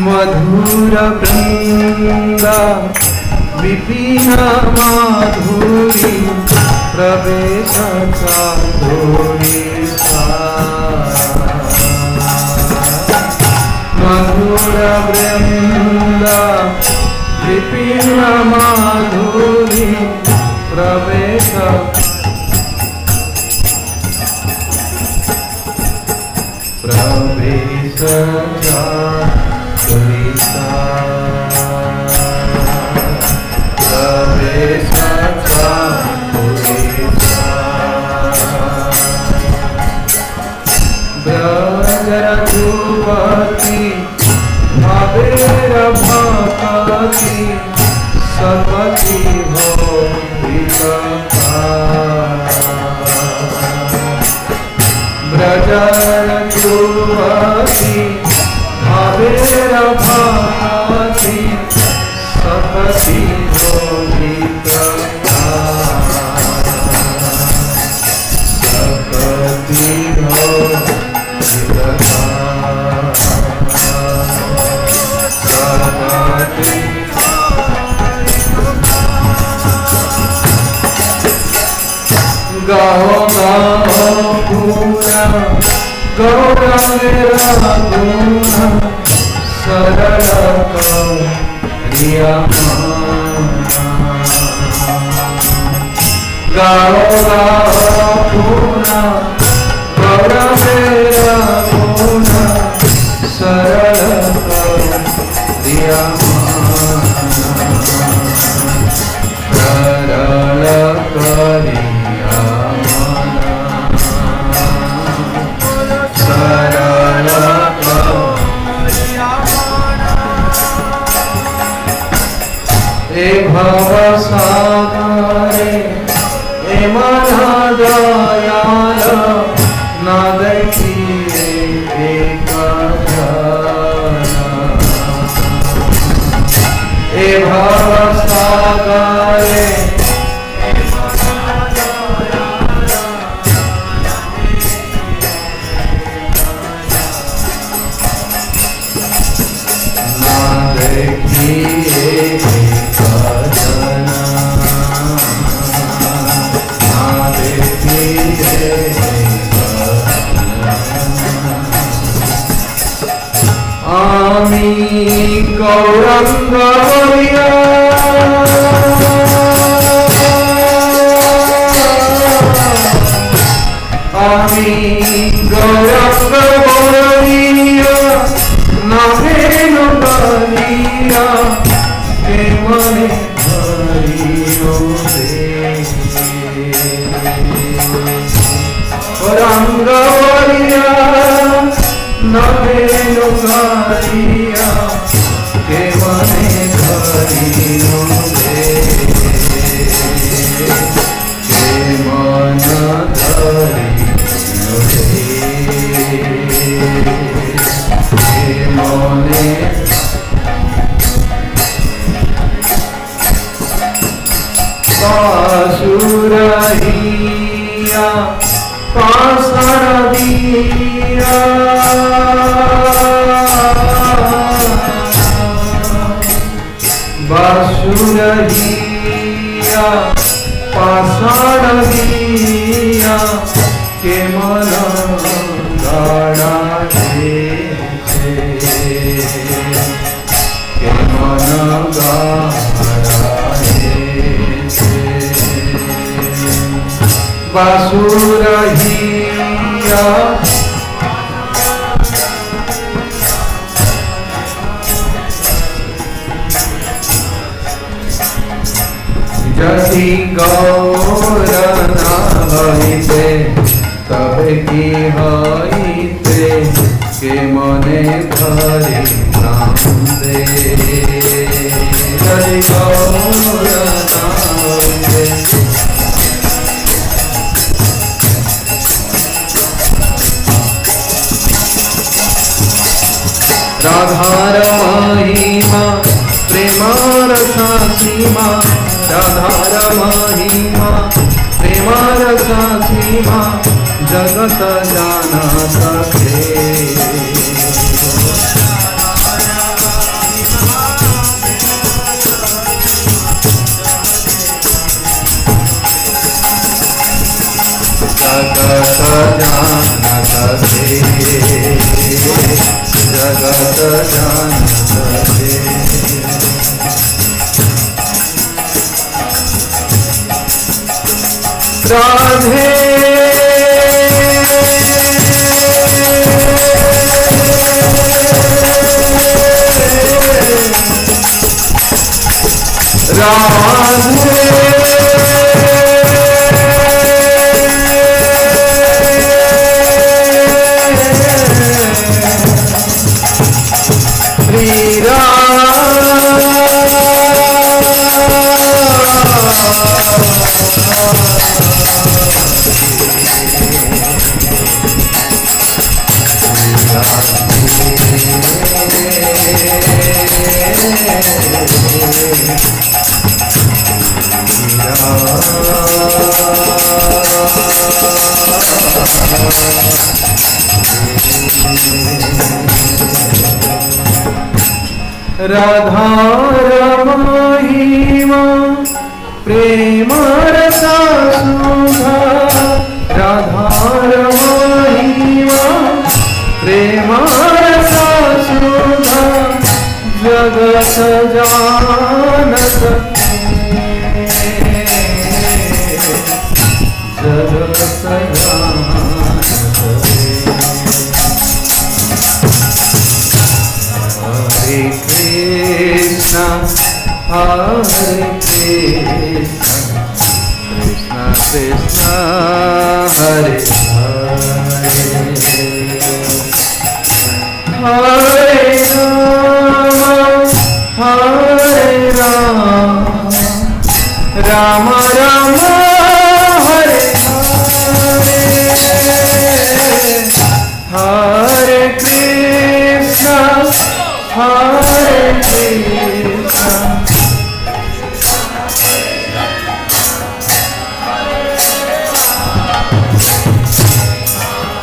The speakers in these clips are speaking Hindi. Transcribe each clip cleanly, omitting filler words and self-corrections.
मधुर वृंदा विपिन माधुरी प्रवेश चातुरी मधुर वृंदा विपिन माधुरी प्रवेश प्रवेश चातुरी प्रवेश चातुरी ब्रजरघुपति भवेर भक्ति सपति हो ब्रजरघुपति भवेर भक्ति सपति हो सपति हो गाओ गाओ पूरा गौरंगेरा गुना सरल करिया गाओ गाओ पूरा गौरंगेरा गुना सरल करिया सरल करिया ए भव सागरे ए मन दयाल न देखिए एक ए भव सागरे आमी गौरंग बलिया आमी गौरंग बलिया नभेनु बलिया के मने हरियो गौरंग बलिया नभेनु बलिया के मने हरियो के मन धरियो के मने बासुरहिया पाषाण दिया बासुरहिया पाषाण दिया के मन गाड़ा के मन गाड़ा बासुरहिया यदि गौर न हईते तबे की हईते के मने धरि नाम दे यदि गौर न हईते राधार महिमा प्रेमार सीमा राधार महिमा प्रेमार सीमा जगत जाना सके राधा महिमा प्रेम रसा सुधा राधा महिमा प्रेम रसा सुधा जगत जानत जगत जानत हरे कृष्णा हरे कृष्णा कृष्णा कृष्णा हरे हरे हरे राम राम राम हरे हरे कृष्णा हरे कृष्णा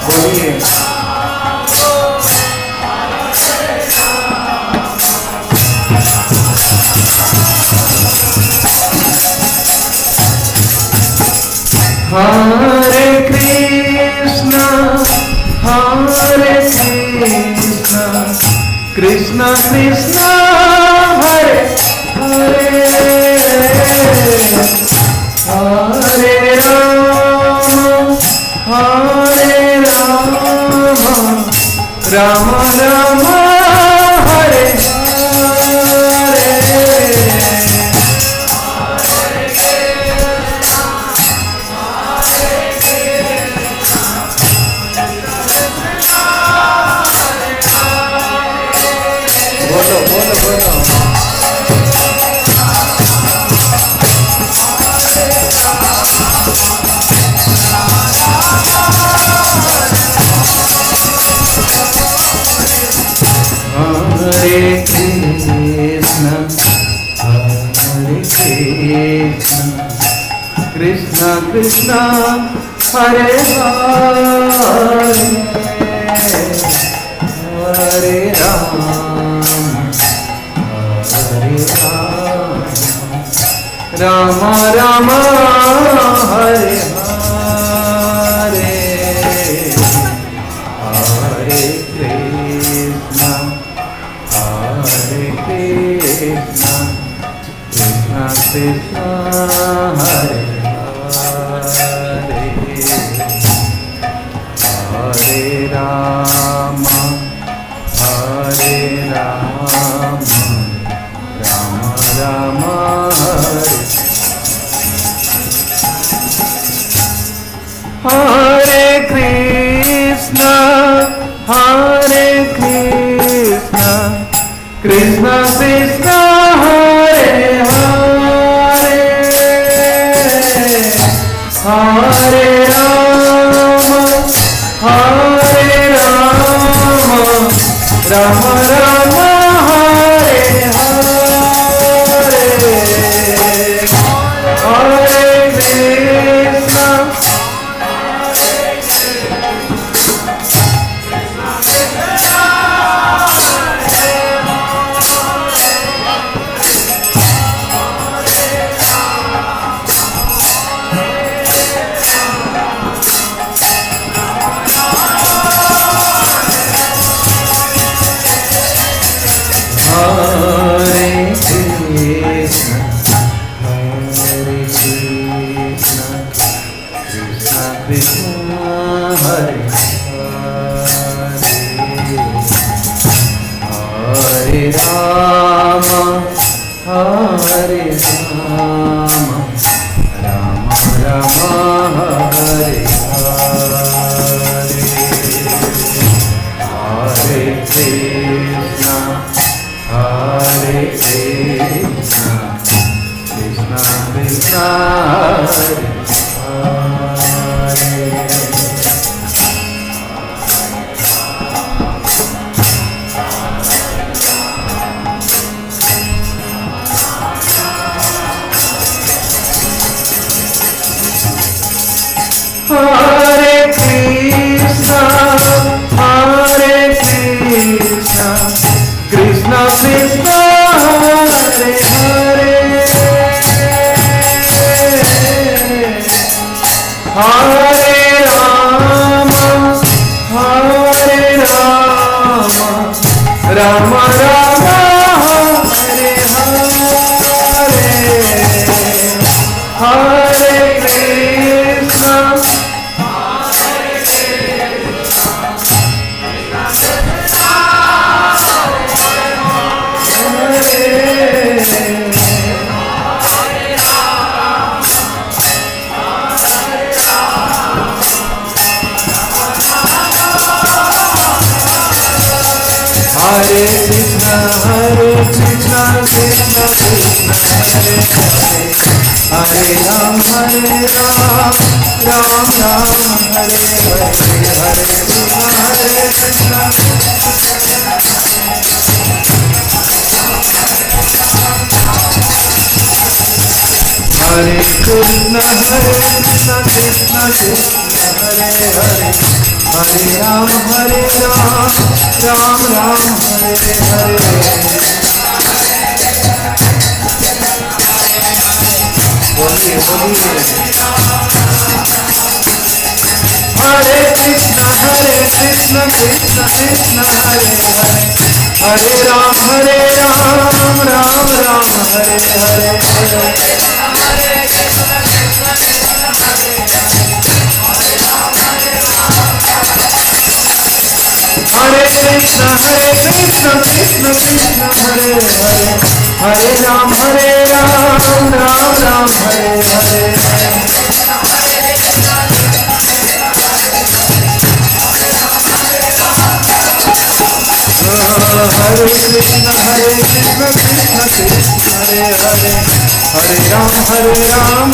बोलिए हरे कृष्णा कृष्णा कृष्णा हरे हरे हरे राम राम राम हरे बोलो बोलो बोलो हरे कृष्णा कृष्णा कृष्णा हरे हरे राम राम राम हरे हरे हरे कृष्णा कृष्णा कृष्णा हरे हरे हरे राम राम राम हरे Krishna Krishna Krishna Hare Hare Hare Ram Ram Ram Hare Hare Krishna Ram Ram Hare Hare Krishna Hare Krishna Krishna Krishna Hare Hare Ram Ram Ram Hare Hare Hare Krishna Hare Krishna Krishna Krishna Hare Hare Hare Ram Ram Ram Hare Hare बोलिए बोलिए Hare Krishna Krishna Krishna Hare Hare Hare Ram Ram Ram Hare Hare Hare Krishna Krishna Krishna Hare Hare Hare Ram Ram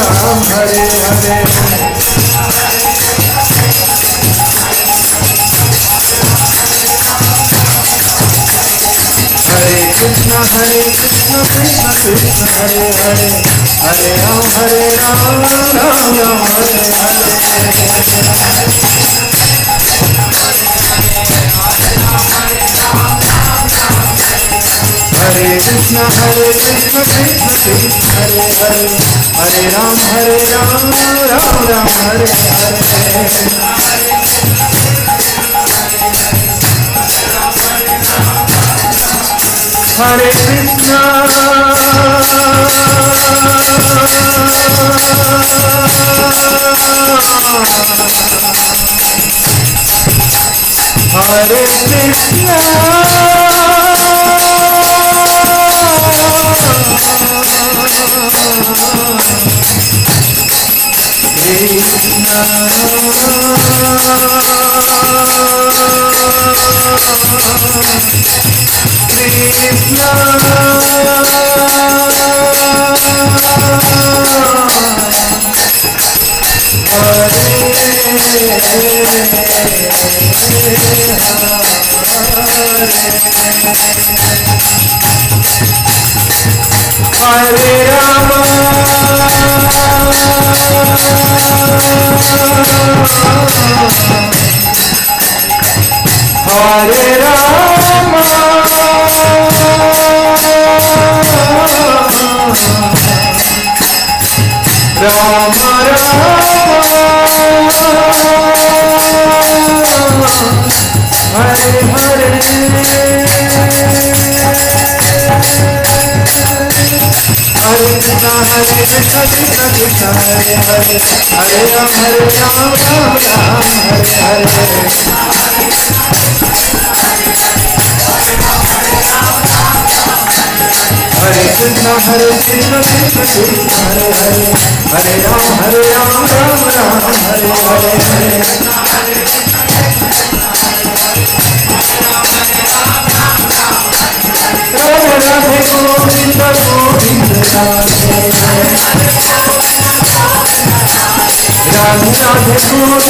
Ram Hare Hare Hare Krishna Krishna Krishna Hare Hare Hare Ram Ram Hare Hare Hare Krishna Krishna Krishna Hare Hare Hare Ram Ram Hare Hare Hare Krishna Krishna Krishna Hare Hare Hare Ram Ram Hare Hare Krishna Hare Hare Rama Hare Rama Rama Hare Hare Hare Krishna Krishna Krishna Hare Hare Hare Ram Ram Hare Hare Hare Krishna Krishna Krishna Hare Hare Hare Ram Ram Hare Hare Radhe Govinda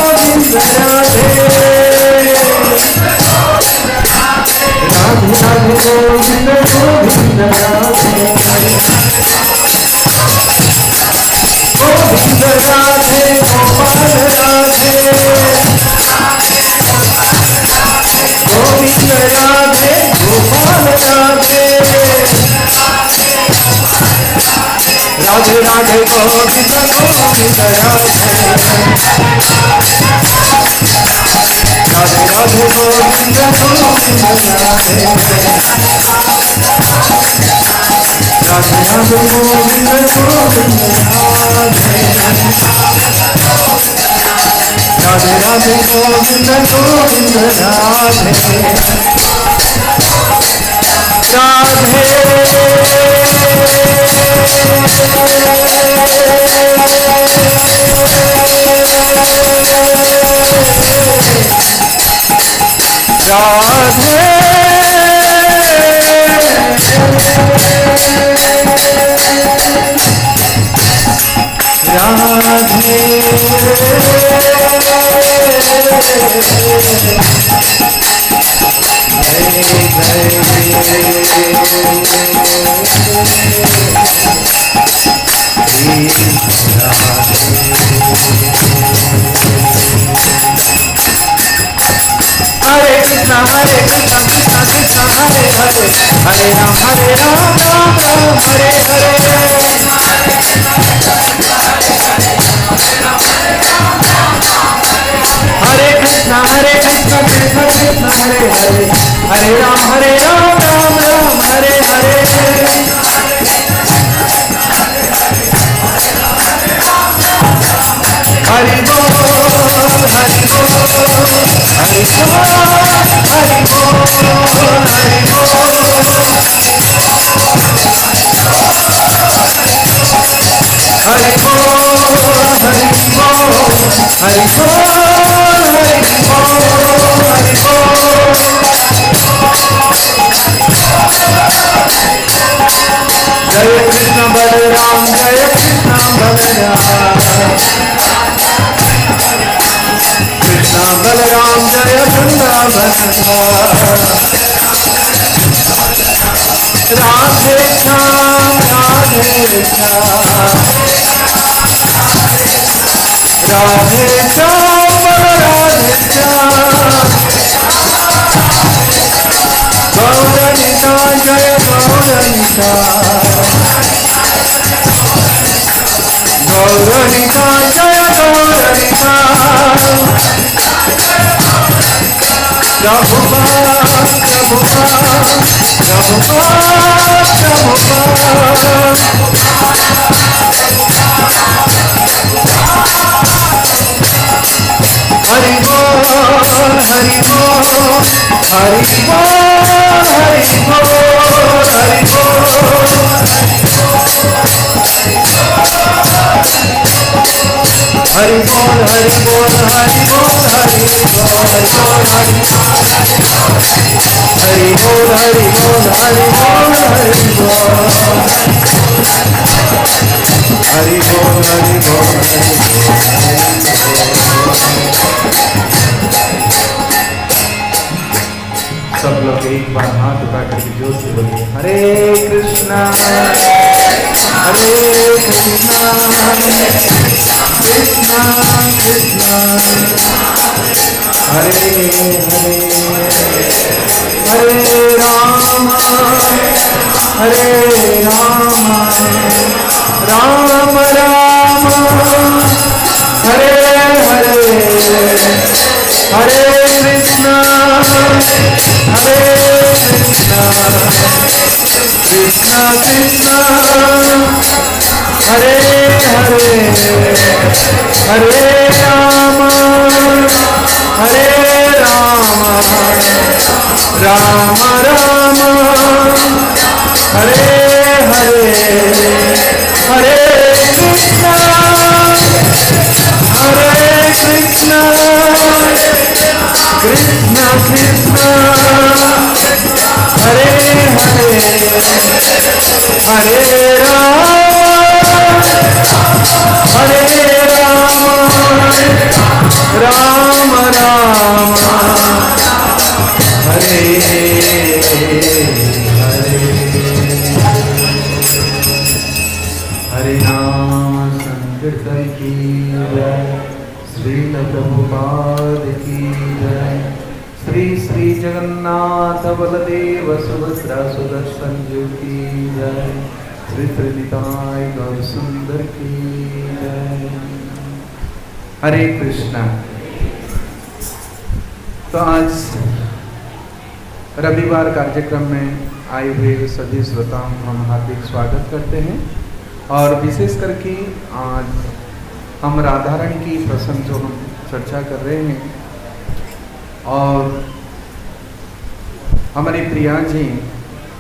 Govinda Radhe Radhe Radhe Govinda Govinda Radhe Radhe Radhe Govinda Govinda Radhe Govinda Radhe Gopal Radhe Govinda Radhe Gopal Radhe Radhe Radhe Govinda Govinda Radhe Radhe Radhe Govinda सब लोग एक बार हाथ उठा करके जोर से बोलिए हरे कृष्णा कृष्णा कृष्णा हरे हरे राम हरे राम राम राम हरे हरे हरे कृष्णा कृष्णा कृष्णा हरे हरे हरे राम राम राम हरे हरे हरे कृष्णा कृष्णा कृष्णा हरे हरे हरे राम राम राम हरे हरे नाम संकीर्तन की जय श्रील प्रभुपाद की जय श्री श्री जगन्नाथ बलदेव सुभद्रा सुदर्शन जी की जय श्री त्रिनिताय गौर सुंदर की जय हरे कृष्णा। तो आज रविवार कार्यक्रम में आए हुए सभी श्रोताओं को हम हार्दिक स्वागत करते हैं और विशेष करके आज हम राधा रानी की प्रसंग जो हम चर्चा कर रहे हैं और हमारी प्रिया जी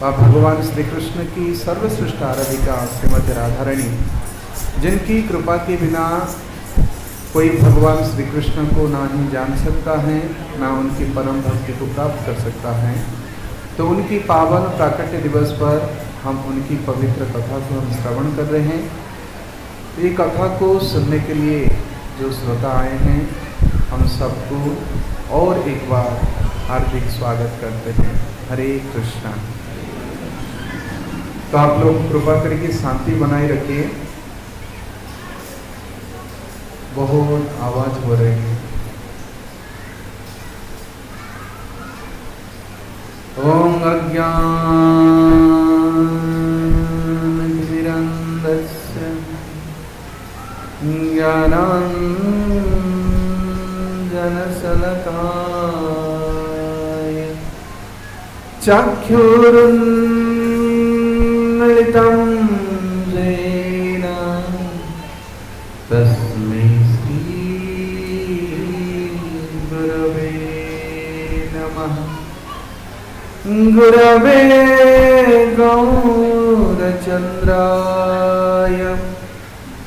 व भगवान श्री कृष्ण की सर्वश्रेष्ठ आराधिका श्रीमती राधा रानी, जिनकी कृपा के बिना कोई भगवान श्री कृष्ण को ना ही जान सकता है, ना उनकी परम भक्ति को प्राप्त कर सकता है। तो उनकी पावन प्राकट्य दिवस पर हम उनकी पवित्र कथा को हम श्रवण कर रहे हैं। ये कथा को सुनने के लिए जो श्रोता आए हैं, हम सबको और एक बार हार्दिक स्वागत करते हैं। हरे कृष्णा। तो आप लोग कृपा करके शांति बनाए रखिए, बहुत आवाज हो रही है। ओम अज्ञानतिमिरन्धस्य ज्ञानाञ्जनशलाकया चक्षुरुन्मिलितं येन तस्मै गुरवे नमः। गुरवे गौरचन्द्राय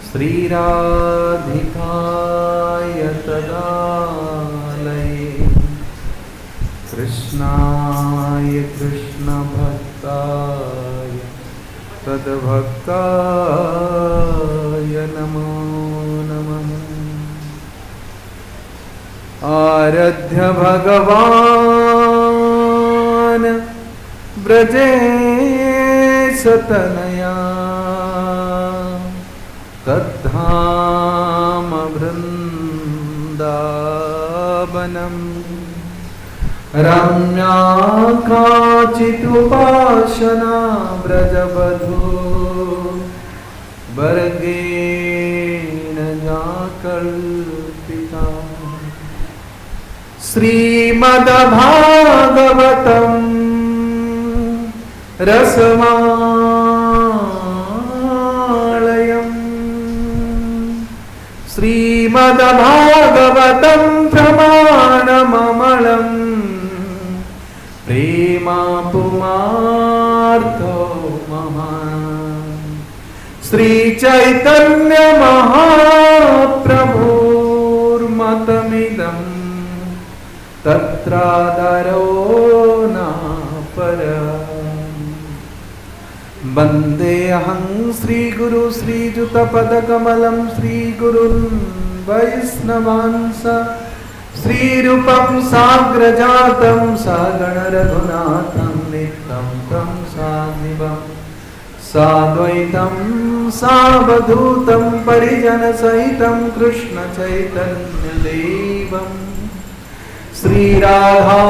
श्रीराधिकाय तदालये कृष्णाय कृष्णभक्ताय तद्भक्ताय नमो नमः। आराध्य भगवान ब्रजेशतनया तद्धाम वृन्दावनम् रम्या काचिदुपासना व्रजवधू वर्गेण जाकल्पिता। श्रीमद्भागवतम् रसमालयम् श्रीमद्भागवतं प्रमाणममलम् प्रेमापुमार्थो महान्। श्रीचैतन्य महाप्रभुर्मतमिदम् तत्रादरो न परम्। वन्देऽहं श्रीगुरु श्रीयुतपदकमलं श्रीगुरुन् वैष्णवांस श्रीरूपं साग्रजातं सगण रघुनाथं नित्यं तं सान्निभं साद्वैतं सावधूतं परिजनसहितं कृष्णचैतन्यदेवम् श्रीराधा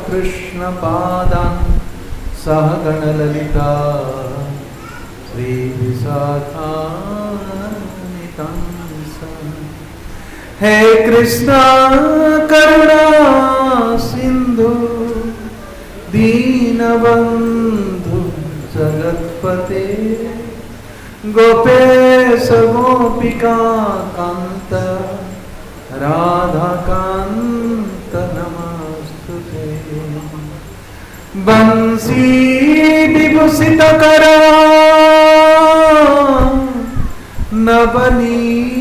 कृष्णपादान् सहगणललिता श्रीविशाखान्वितं हे कृष्णा करुणा सिंधु दीनबंधु जगत्पते गोपेश गोपिका कांत राधाकांत नमस्तुते। बंसी विभूषित करा नवनीरदाभा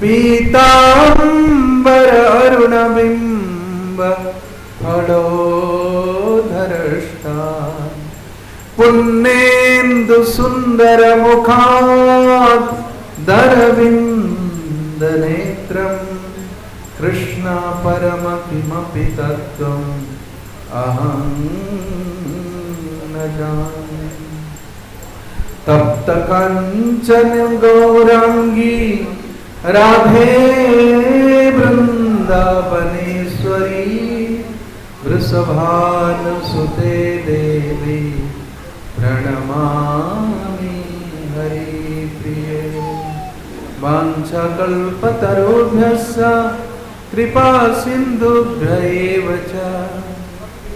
पीतांबर अरुणबिंब फलोधरष्टा पुण्येन्दु सुंदर मुखात् दरविंद नेत्रम् कृष्ण परम किमपि तत्त्वम् अहं न जाने। तप्त कंचन गौरांगी राधे वृंदावनेश्वरी वृषभानुसुते देवी प्रणमामि हरिप्रिये। वाञ्छकल्पतरुभ्यश्च कृपा सिन्धुभ्य एव च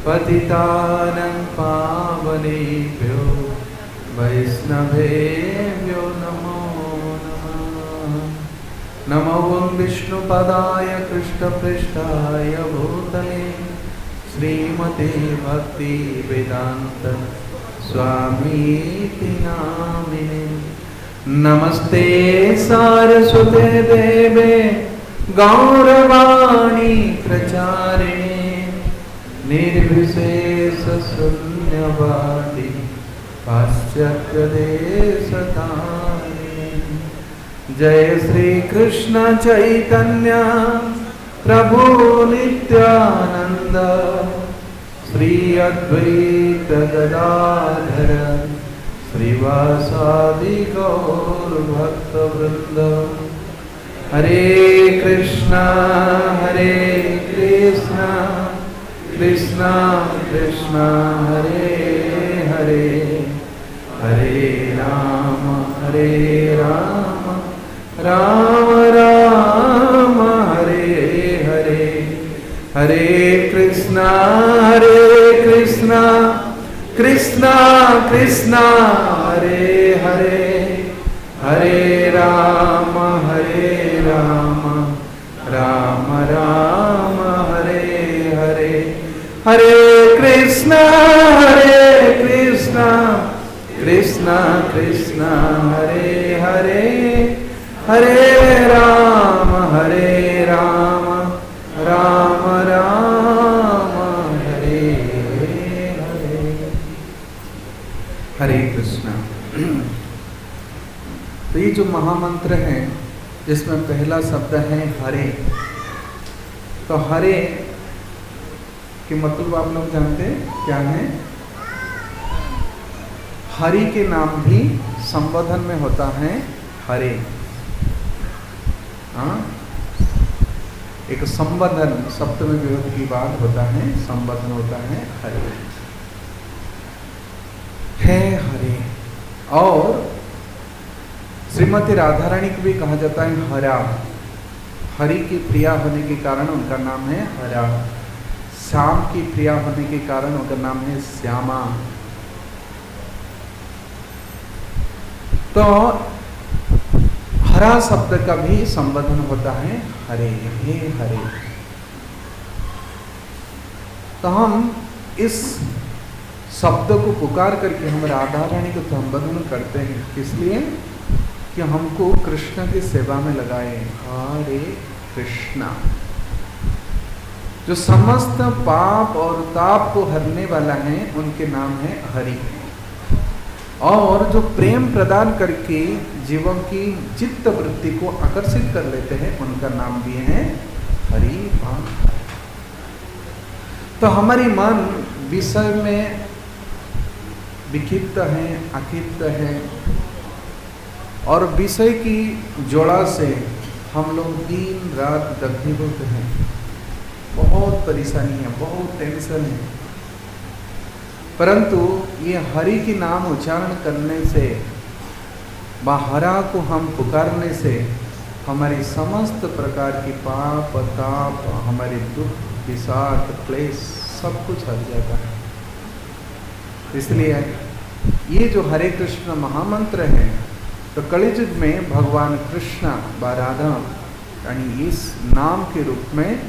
पतितानं पावनेभ्यो वैष्णवेभ्यो नमो नमः। नमो विष्णुपदाय कृष्णपृष्ठाय भूतले श्रीमते भक्ति वेदांत स्वामीति नामिने। नमस्ते सारस्वते देवे गौरवाणी प्रचारिणे निर्विशेष शून्यवादी पाश्चात्य देशतारिणे। जय श्री कृष्ण चैतन्य प्रभु नित्यानंद श्री अद्वैत गदाधर श्रीवासादि गौर भक्त वृंद। हरे कृष्णा कृष्णा कृष्णा हरे हरे हरे राम राम राम हरे हरे। हरे कृष्णा कृष्णा कृष्णा हरे हरे हरे राम राम राम हरे हरे। हरे कृष्णा कृष्णा कृष्णा हरे हरे हरे राम राम राम हरे हरे। हरे कृष्णा। तो ये जो महामंत्र है जिसमें पहला शब्द है हरे, तो हरे के मतलब आप लोग जानते हैं क्या है? हरि के नाम भी संबोधन में होता है हरे। हाँ, एक संबोधन शब्द में विरोध की बात होता है, संबोधन होता है हरे है हरे। और श्रीमती राधा रानी को भी कहा जाता है हरा। हरि की प्रिया होने के कारण उनका नाम है हरा। श्याम की प्रिया होने के कारण उनका नाम है श्यामा। तो हरा शब्द का भी संबोधन होता है हरे, हे हरे। तो हम इस शब्द को पुकार करके हम राधा रानी को संबोधन करते हैं, इसलिए कि हमको कृष्ण की सेवा में लगाए। हरे कृष्णा, जो समस्त पाप और ताप को हरने वाला है उनके नाम है हरि। और जो प्रेम प्रदान करके जीवों की चित्त वृत्ति को आकर्षित कर लेते हैं उनका नाम भी है हरि भाव। तो हमारी मन विषय में विक्षिप्त है, आकृष्ट है, और विषय की जोड़ा से हम लोग दिन रात दग्धीभूत हैं। बहुत परेशानी है, बहुत टेंशन है। परंतु ये हरि की नाम उच्चारण करने से, हरा को हम पुकारने से हमारी समस्त प्रकार की पाप ताप, हमारे दुख विषाद क्लेश सब कुछ हट जाता है। इसलिए ये जो हरे कृष्ण महामंत्र है, तो कलियुग में भगवान कृष्ण व राधा यानी इस नाम के रूप में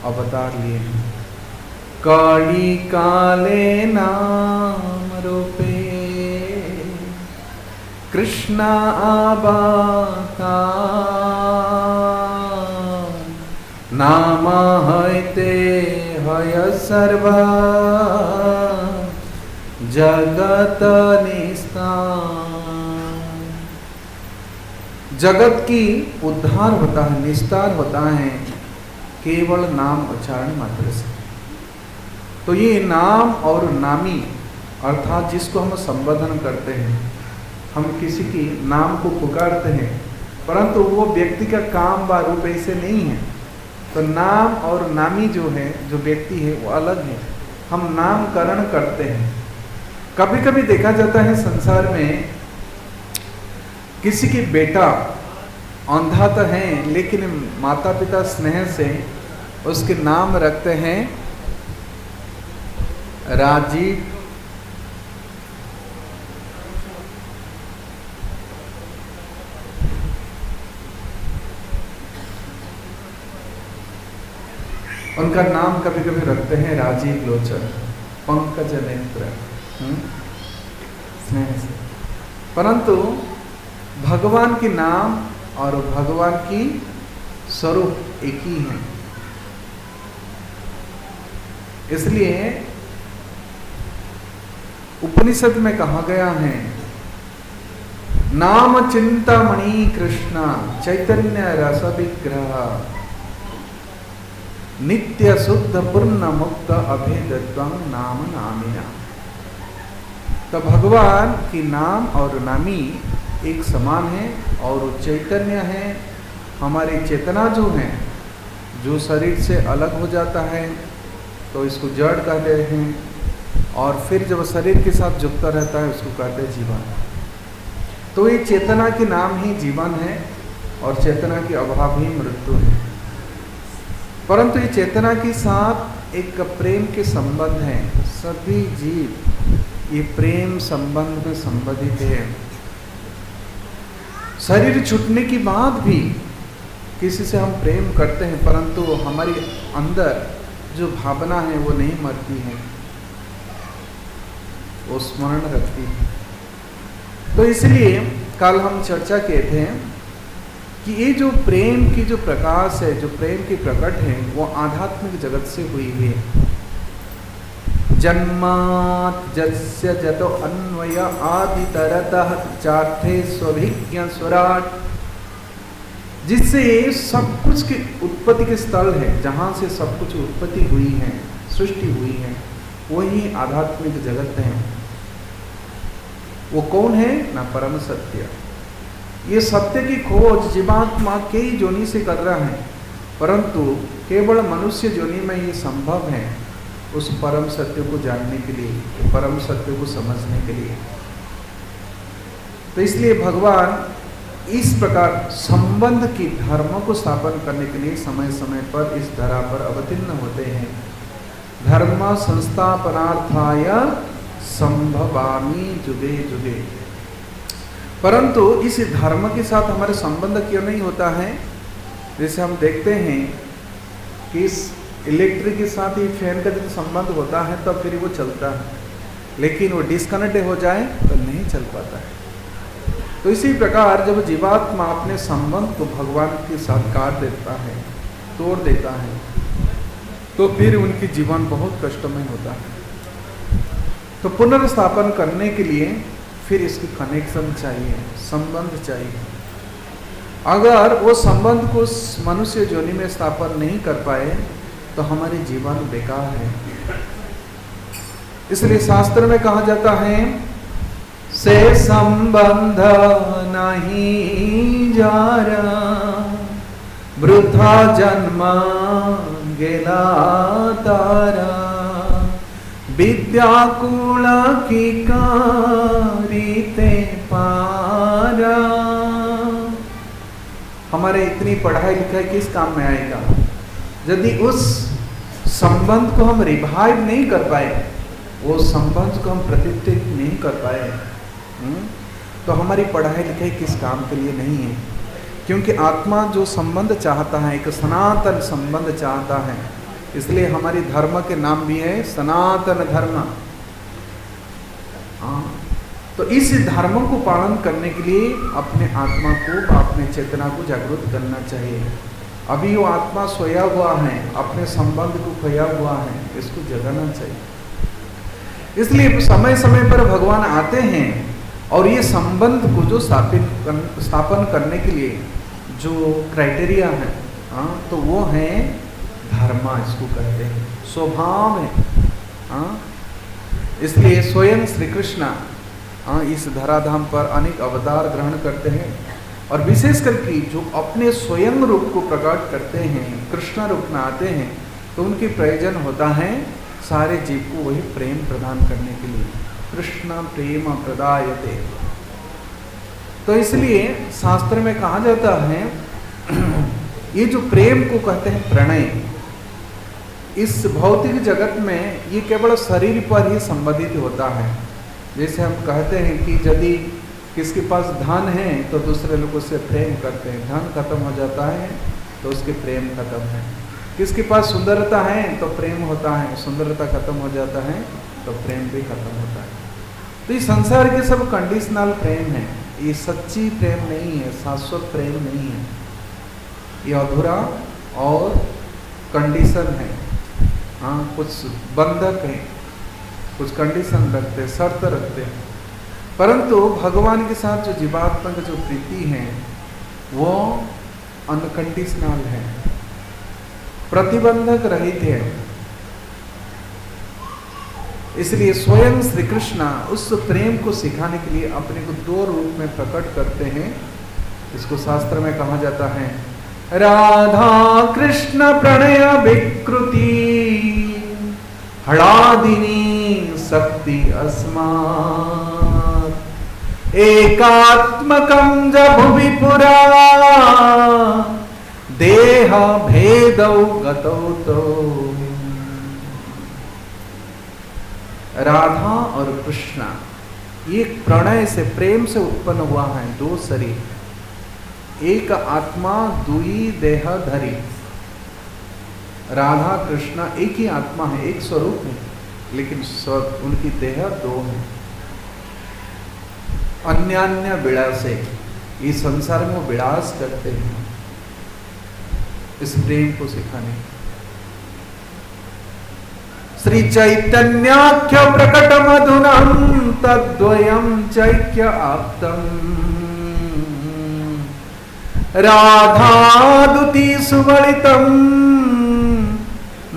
अवतार लिए हैं। काली काले नाम रूपे कृष्ण अवतार, नाम हयते हय सर्व जगत निस्तार। जगत की उद्धार होता है, निस्तार होता है केवल नाम उच्चारण मात्र से। तो ये नाम और नामी अर्थात जिसको हम संबोधन करते हैं, हम किसी की नाम को पुकारते हैं, परंतु वो व्यक्ति का काम व रूप ऐसे नहीं है। तो नाम और नामी जो है, जो व्यक्ति है वो अलग है। हम नामकरण करते हैं। कभी कभी देखा जाता है संसार में किसी की बेटा अंधा तो है, लेकिन माता पिता स्नेह से उसके नाम रखते हैं राजीव। उनका नाम कभी कभी रखते हैं राजीव लोचन, पंकज नेत्र, स्नेह से। परंतु भगवान के नाम और भगवान की स्वरूप एक ही है। इसलिए उपनिषद में कहा गया है, नाम चिंतामणि कृष्ण चैतन्य रस विग्रह नित्य शुद्ध पूर्ण मुक्त अभेदत्वं नाम नामिना। तो भगवान की नाम और नामी एक समान है और चैतन्य है। हमारी चेतना जो है, जो शरीर से अलग हो जाता है तो इसको जड़ कहते हैं, और फिर जब शरीर के साथ जुड़ता रहता है उसको कहते हैं जीवन। तो ये चेतना के नाम ही जीवन है और चेतना के अभाव ही मृत्यु है। परंतु ये चेतना के साथ एक प्रेम के संबंध है। सभी जीव ये प्रेम संबंध में संबंधित है। शरीर छूटने के बाद भी किसी से हम प्रेम करते हैं, परंतु हमारी अंदर जो भावना है वो नहीं मरती है, वो स्मरण रखती है। तो इसलिए कल हम चर्चा किए थे कि ये जो प्रेम की जो प्रकाश है, जो प्रेम की प्रकट है, वो आध्यात्मिक जगत से हुई है। जन्मात् जस्य जतो अन्वय आदि तरतः चार्थे स्वभिज्ञ स्वराट, जिससे सब कुछ की उत्पत्ति के स्थल है, जहाँ से सब कुछ उत्पत्ति हुई है, सृष्टि हुई है, वही आध्यात्मिक जगत है। वो कौन है ना? परम सत्य। ये सत्य की खोज जीवात्मा के ही जोनि से कर रहा है, परंतु केवल मनुष्य जोनि में ये संभव है उस परम सत्य को जानने के लिए, परम सत्य को समझने के लिए। तो इसलिए भगवान इस प्रकार संबंध की धर्म को स्थापन करने के लिए समय समय पर इस धरा पर अवतीर्ण होते हैं। धर्म संस्थापनार्थाय संभवामि जुगे जुगे। परंतु इस धर्म के साथ हमारे संबंध क्यों नहीं होता है? जैसे हम देखते हैं कि इस इलेक्ट्रिक के साथ ही फैन का जब संबंध होता है तब फिर वो चलता है, लेकिन वो डिस्कनेक्ट हो जाए तो नहीं चल पाता है। तो इसी प्रकार जब जीवात्मा अपने संबंध को भगवान के साथ काट देता है, तोड़ देता है, तो फिर उनकी जीवन बहुत कष्टमय होता है। तो पुनर्स्थापन करने के लिए फिर इसकी कनेक्शन चाहिए, संबंध चाहिए। अगर वो संबंध को मनुष्य योनि में स्थापन नहीं कर पाए तो हमारे जीवन बेकार है। इसलिए शास्त्र में कहा जाता है, से संबंध नहीं जारा वृथा जन्म गेला तारा विद्याकुल की कारिते पारा। हमारे इतनी पढ़ाई लिखाई किस काम में आएगा यदि उस संबंध को हम रिवाइव नहीं कर पाए, वो संबंध को हम प्रतिष्ठित नहीं कर पाए, तो हमारी पढ़ाई लिखाई किस काम के लिए नहीं है। क्योंकि आत्मा जो संबंध चाहता है, एक सनातन संबंध चाहता है, इसलिए हमारी धर्म के नाम भी है सनातन धर्म। हाँ, तो इस धर्म को पालन करने के लिए अपने आत्मा को, अपने चेतना को जागृत करना चाहिए। अभी वो आत्मा सोया हुआ है, अपने संबंध को खोया हुआ है, इसको जगाना चाहिए। इसलिए समय समय पर भगवान आते हैं और ये संबंध को जो स्थापन करने के लिए जो क्राइटेरिया है, तो वो है धर्म, इसको कहते हैं, स्वभाव है। इसलिए स्वयं श्री कृष्ण इस धराधाम पर अनेक अवतार ग्रहण करते हैं, और विशेष करके जो अपने स्वयं रूप को प्रकट करते हैं, कृष्ण रूप में आते हैं, तो उनकी प्रयोजन होता है सारे जीव को वही प्रेम प्रदान करने के लिए। कृष्ण प्रेम प्रदायते। तो इसलिए शास्त्र में कहा जाता है ये जो प्रेम को कहते हैं प्रणय, इस भौतिक जगत में ये केवल शरीर पर ही संबंधित होता है। जैसे हम कहते हैं कि यदि किसके पास धन है तो दूसरे लोग उससे प्रेम करते हैं, धन खत्म हो जाता है तो उसके प्रेम खत्म है। किसके पास सुंदरता है तो प्रेम होता है, सुंदरता खत्म हो जाता है तो प्रेम भी खत्म होता है। तो ये संसार के सब कंडीशनल प्रेम है, ये सच्ची प्रेम नहीं है, शाश्वत प्रेम नहीं है, ये अधूरा और कंडीशन है। हाँ, कुछ बंधक है, कुछ कंडीशन रखते, शर्त रखते हैं। परंतु भगवान के साथ जो जीवात्मा की जो प्रीति है वो अनकंडीशनल है, प्रतिबंधक रहित है। इसलिए स्वयं श्री कृष्ण उस प्रेम को सिखाने के लिए अपने को दो रूप में प्रकट करते हैं। इसको शास्त्र में कहा जाता है राधा कृष्ण प्रणय विकृति हलादिनी शक्ति अस्मात् एकात्मकं भुवि पुरा देह भेदौ गतौ तो। राधा और कृष्ण ये प्रणय से, प्रेम से उत्पन्न हुआ है दो शरीर, एक आत्मा दुई देह धरी। राधा कृष्ण एक ही आत्मा है, एक स्वरूप है, लेकिन उनकी देह दो है। अन्यान्य विलास से ये संसार में वो विलास करते हैं इस प्रेम को सिखाने। श्री चैतन्याख्य प्रकट मधुनम तद्वयं चैक्य आप्तम राधादुति सुवलितम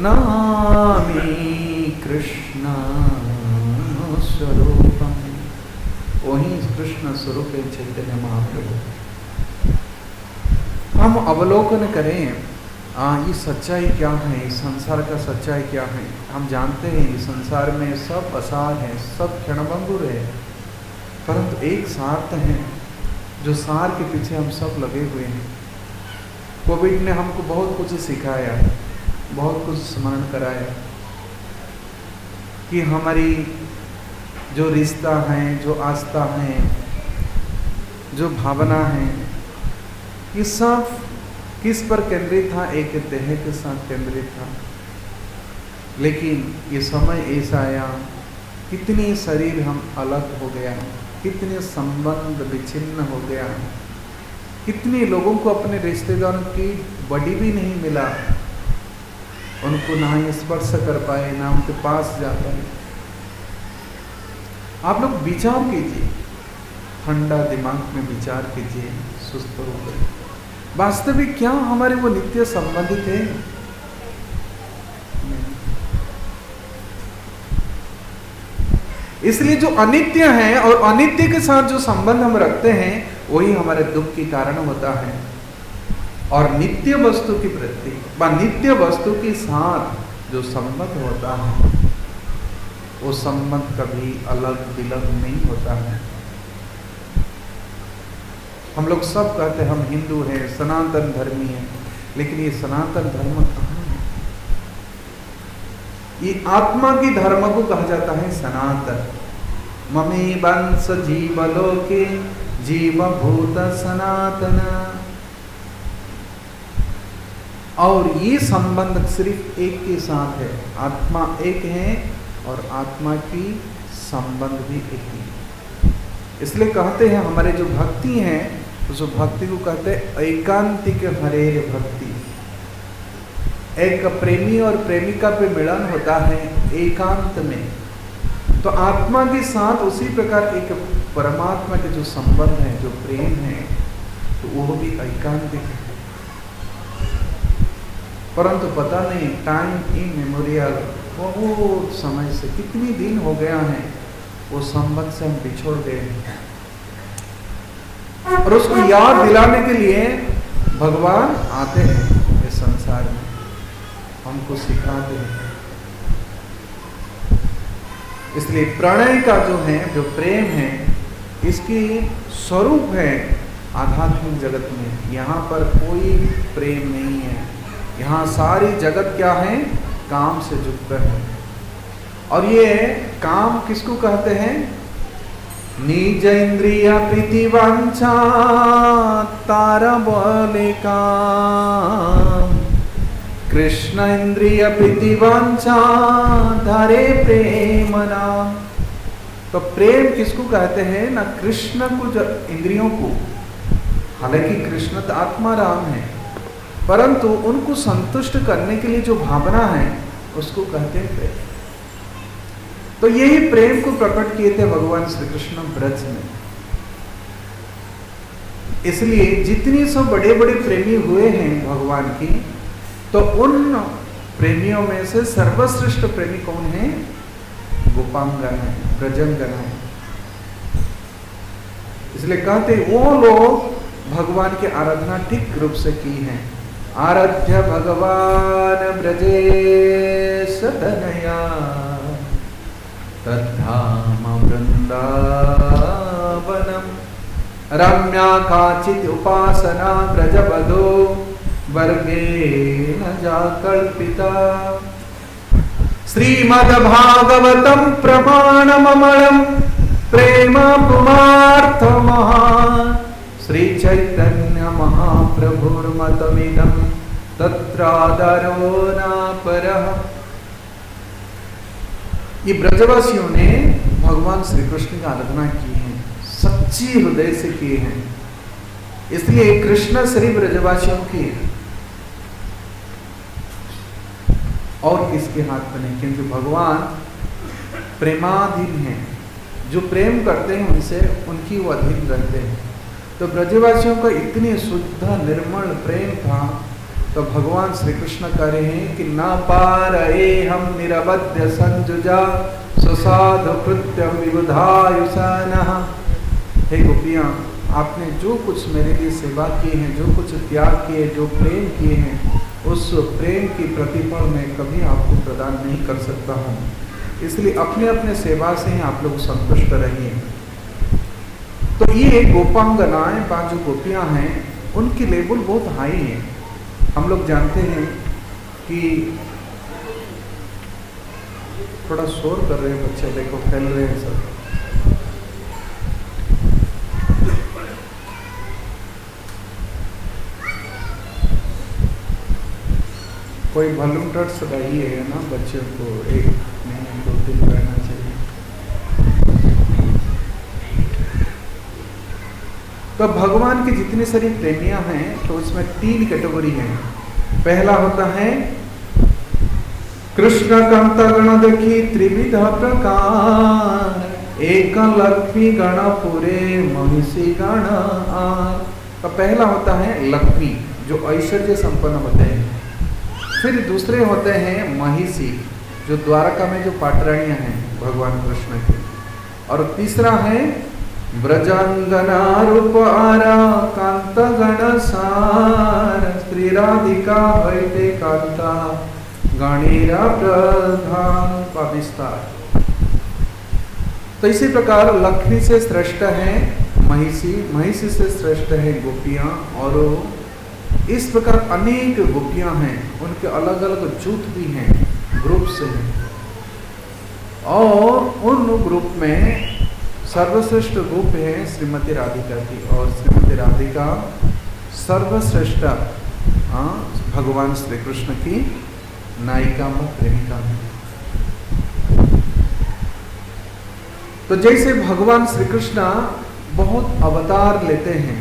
नामी कृष्ण स्वरूपम। वही कृष्ण स्वरूप है चैतन्य महाप्रभु। हम अवलोकन करें ये सच्चाई क्या है, इस संसार का सच्चाई क्या है। हम जानते हैं इस संसार में सब असार है, सब क्षणभंगुर है, परंतु एक सार है जो सार के पीछे हम सब लगे हुए हैं। कोविड ने हमको बहुत कुछ सिखाया, बहुत कुछ स्मरण कराया कि हमारी जो रिश्ता है, जो आस्था है, जो भावना है, ये सब किस पर केंद्रित था? एक देह के साथ केंद्रित था। लेकिन ये समय ऐसा आया, कितनी शरीर हम अलग हो गया, कितने संबंध विच्छिन्न हो गया, कितने लोगों को अपने रिश्तेदारों की बड़ी भी नहीं मिला, उनको ना ही स्पर्श कर पाए, ना उनके पास जा पाए। आप लोग विचार कीजिए, ठंडा दिमाग में विचार कीजिए, सुस्त होकर वास्तविक क्या हमारे वो नित्य संबंधित है? इसलिए जो अनित्य है और अनित्य के साथ जो संबंध हम रखते हैं वही हमारे दुख के कारण होता है। और नित्य वस्तु की प्रति व नित्य वस्तु के साथ जो संबंध होता है वो संबंध कभी अलग विलग नहीं होता है। हम लोग सब कहते हैं हम हिंदू हैं, सनातन धर्मी हैं, लेकिन ये सनातन धर्म कहाँ है? ये आत्मा की धर्म को कहा जाता है सनातन। ममे वंश जीवलोके जीवभूत सनातन। और ये संबंध सिर्फ एक के साथ है, आत्मा एक है और आत्मा की संबंध भी एक ही। इसलिए कहते हैं हमारे जो भक्ति हैं उस भक्ति को कहते हैं एकांतिक हरे भक्ति। एक प्रेमी और प्रेमिका पे मिलन होता है एकांत में, तो आत्मा के साथ उसी प्रकार एक परमात्मा के जो संबंध है, जो प्रेम है, तो वो भी एकांतिक है। परंतु पता नहीं टाइम इमेमोरियल बहुत समय से कितने दिन हो गया है वो संबंध से हम बिछोड़ गए हैं। और उसको याद दिलाने के लिए भगवान आते हैं इस संसार में, हमको सिखाते हैं। इसलिए प्रणय का जो है, जो प्रेम है, इसकी स्वरूप है आध्यात्मिक जगत में। यहाँ पर कोई प्रेम नहीं है, यहाँ सारी जगत क्या है, काम से युक्त है। और ये काम किसको कहते हैं, निज इंद्रिय प्रीति वांछा तारा बोले काम, कृष्ण इंद्रिय प्रीति वांछा धारे प्रेम नाम। तो प्रेम किसको कहते हैं, ना कृष्ण को, जो इंद्रियों को, हालांकि कृष्ण तो आत्मा राम है, परंतु उनको संतुष्ट करने के लिए जो भावना है उसको कहते हैं प्रेम। तो यही प्रेम को प्रकट किए थे भगवान श्री कृष्ण ब्रज में। इसलिए जितने सब बड़े बड़े प्रेमी हुए हैं भगवान की, तो उन प्रेमियों में से सर्वश्रेष्ठ प्रेमी कौन है, गोपांगन है, ब्रजंगन है। इसलिए कहते वो लोग भगवान की आराधना ठीक रूप से की है। आराध्य भगवान ब्रजे सतनया तद्धाम वृंदावनम रम्या काचित् उपासना ब्रजबधो वर्गेण जाकल्पिता श्रीमद्भागवतं प्रमाणममलं प्रेम पुमार्थमः श्री चैतन्य महाप्रभुर्मतमिदं तत्रादरो नापरः। ये ब्रजवासियों ने भगवान श्री कृष्ण की आराधना की है, सच्ची हृदय से किए हैं। इसलिए कृष्ण श्री ब्रजवासियों की और किसके हाथ में नहीं, क्योंकि भगवान प्रेमाधीन हैं। जो प्रेम करते हैं उनसे, उनकी वो अधीन रहते हैं। तो ब्रजवासियों का इतने शुद्ध निर्मल प्रेम था, तो भगवान श्री कृष्ण कह रहे हैं कि ना पारये हम निरवध्य संजुजा सुसाधु कृत्यम विबुधायुषानः। हे गोपियाँ, आपने जो कुछ मेरे लिए सेवा की है, जो कुछ त्याग किए, जो प्रेम किए हैं, उस प्रेम की प्रतिफल मैं कभी आपको प्रदान नहीं कर सकता हूँ। इसलिए अपने अपने सेवा से ही आप लोग संतुष्ट रहिए। तो ये गोपांगनाएं, 5 गोपियाँ हैं, उनकी लेवल बहुत हाई है। हम लोग जानते हैं कि थोड़ा शोर कर रहे हैं बच्चे, देखो खेल रहे हैं सब। कोई वॉलंटियर सदाई है ना, बच्चों को 1 नहीं 2 दिन रहना चाहिए। तो भगवान की जितनी सारी प्रेमियां हैं, तो उसमें 3 कैटेगरी हैं। पहला होता है कृष्ण कांता गण देखी त्रिविध प्रकार, एक लक्ष्मी गण पूरे महिषी गण आर। तो पहला होता है लक्ष्मी, जो ऐश्वर्य संपन्न होते हैं। फिर दूसरे होते हैं महिषी, जो द्वारका में जो पाटरानियां हैं भगवान कृष्ण की। और तीसरा है ब्रजांगना रूप आरा कांत गण सार, स्त्री राधिका वैते कांता गणेरा प्रधान का विस्तार। तो इसी प्रकार लक्ष्मी से श्रेष्ठ है महिषी, महिषी से श्रेष्ठ है गोपियां, और इस प्रकार अनेक गोपियां हैं, उनके अलग अलग जूथ भी हैं, ग्रुप से हैं। और उन ग्रुप में सर्वश्रेष्ठ रूप है श्रीमती राधिका की, और श्रीमती राधिका सर्वश्रेष्ठ भगवान श्री कृष्ण की नायिका में, प्रेमिका में। तो जैसे भगवान श्री कृष्ण बहुत अवतार लेते हैं,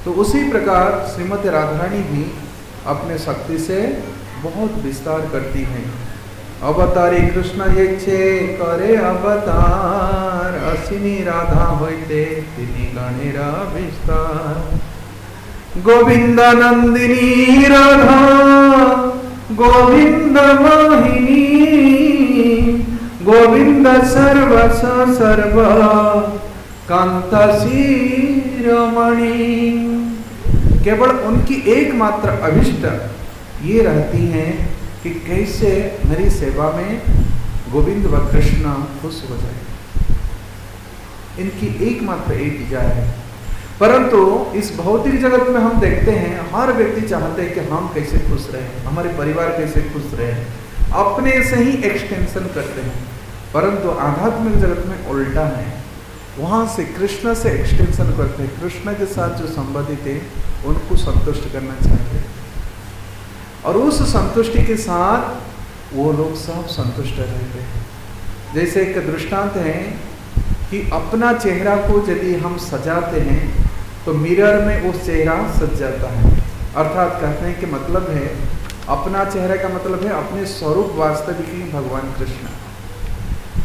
तो उसी प्रकार श्रीमती राधारानी भी अपने शक्ति से बहुत विस्तार करती हैं। अवतारी कृष्ण इच्छे करे अवतार, असिनी राधा होते तिनी गणेरा विस्तार। गोविंद नंदिनी राधा गोविंद मोहिनी, गोविंद सर्वस सर्व कांत शिरोमणि। केवल उनकी एकमात्र अभिष्ट ये रहती हैं कि कैसे मेरी सेवा में गोविंद व कृष्ण खुश हो जाए। इनकी एकमात्र एक डिजायर है। परंतु इस भौतिक जगत में हम देखते हैं हर व्यक्ति चाहते हैं कि हम कैसे खुश रहें, हमारे परिवार कैसे खुश रहें, अपने से ही एक्सटेंशन करते हैं। परंतु आध्यात्मिक जगत में उल्टा है, वहां से कृष्ण से एक्सटेंशन करते हैं, कृष्ण के साथ जो संबंधित है उनको संतुष्ट करना चाहते हैं, और उस संतुष्टि के साथ वो लोग सब संतुष्ट रहते हैं। जैसे एक दृष्टांत है कि अपना चेहरा को यदि हम सजाते हैं तो मिरर में वो चेहरा सज जाता है। अर्थात कहते हैं कि मतलब है, अपना चेहरा का मतलब है अपने स्वरूप वास्तविक भगवान कृष्ण।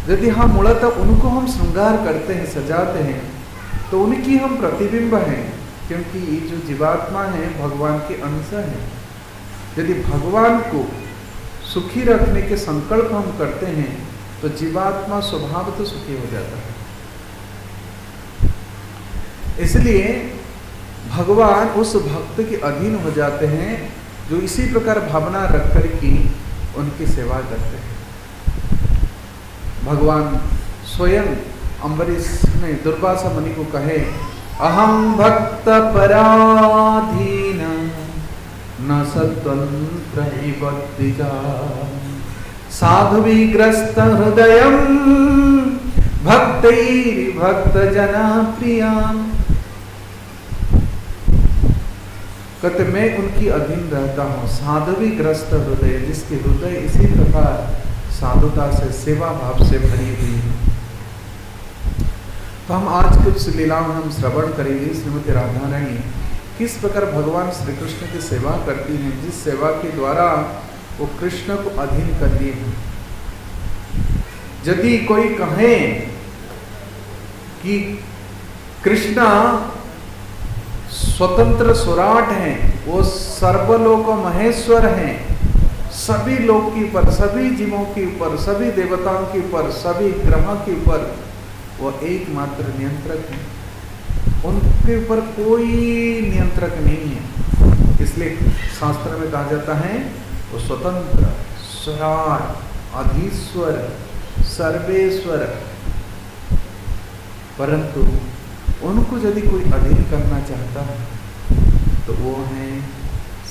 यदि हम मूलतः उनको हम श्रृंगार करते हैं, सजाते हैं, तो उनकी हम प्रतिबिंब हैं, क्योंकि ये जो जीवात्मा है भगवान के अंश है। यदि भगवान को सुखी रखने के संकल्प हम करते हैं तो जीवात्मा स्वभाव तो सुखी हो जाता है। इसलिए भगवान उस भक्त के अधीन हो जाते हैं जो इसी प्रकार भावना रख कर की उनकी सेवा करते हैं। भगवान स्वयं अम्बरीश ने दुर्वासा मुनि को कहे, अहम भक्त पराधीन न स्वतंत्र भक्तिजा साधुविग्रस्त हृदयम भक्त जना प्रिया। कहते मैं उनकी अधीन रहता हूँ, साधुविग्रस्त हृदय, जिसके हृदय इसी प्रकार साधुता से सेवा भाव से भरी हुई है। तो हम आज कुछ लीलाओं हम श्रवण करेंगे। श्रीमती राधा रानी किस प्रकार भगवान श्री कृष्ण की सेवा करती हैं, जिस सेवा के द्वारा वो कृष्ण को अधीन कर लिए हैं। यदि कोई कहे कि कृष्ण स्वतंत्र स्वराट हैं, वो सर्वलोक महेश्वर हैं, सभी लोक के ऊपर, सभी जीवों के ऊपर, सभी देवताओं के ऊपर, सभी ग्रहों के ऊपर वो एकमात्र नियंत्रक है, उनके ऊपर कोई नियंत्रक नहीं है। इसलिए शास्त्र में कहा जाता है वो स्वतंत्र स्वराट अधीश्वर सर्वेश्वर। परंतु उनको यदि कोई अधीन करना चाहता है तो वो है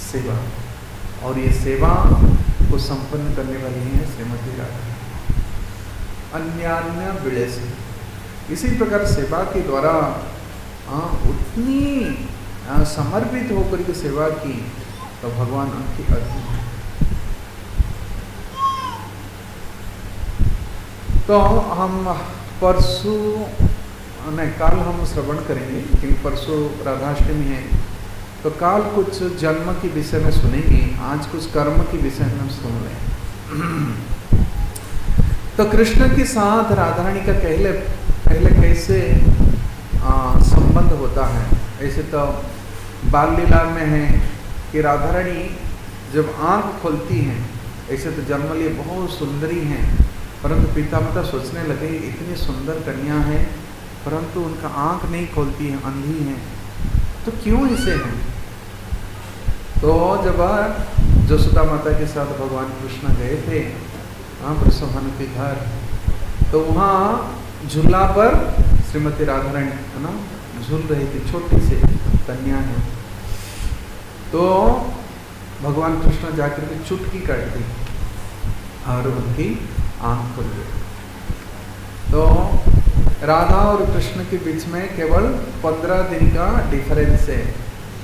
सेवा, और ये सेवा को संपन्न करने वाली है श्रीमती राधा। अन्यान्य विड़े से इसी प्रकार सेवा के द्वारा उतनी समर्पित होकर के सेवा की तो भगवान उनकी अधीन है। तो हम परसों नहीं, काल हम श्रवण करेंगे, क्योंकि परसों राधाष्टमी है, तो काल कुछ जन्म के विषय में सुनेंगे, आज कुछ कर्म के विषय में हम सुन लें। तो कृष्ण के साथ राधा रानी का पहले कैसे संबंध होता है। ऐसे तो बाल लीला में है कि राधा रानी जब आँख खोलती हैं, ऐसे तो जन्म लिए बहुत सुंदरी हैं, परंतु पिता माता सोचने लगे इतनी सुंदर कन्या है परंतु उनका आँख नहीं खोलती है, अंधी हैं, तो क्यों इसे हैं। तो जब जसोदा माता के साथ भगवान कृष्ण गए थे प्रसोहन के घर, तो वहाँ झूला पर श्रीमती राधा रानी है ना झूल रही थी, छोटी सी कन्या है। तो भगवान कृष्ण जाकर के चुटकी कर दी और उनकी आँख खुल गई। तो राधा और कृष्ण के बीच में केवल 15 दिन का डिफरेंस है।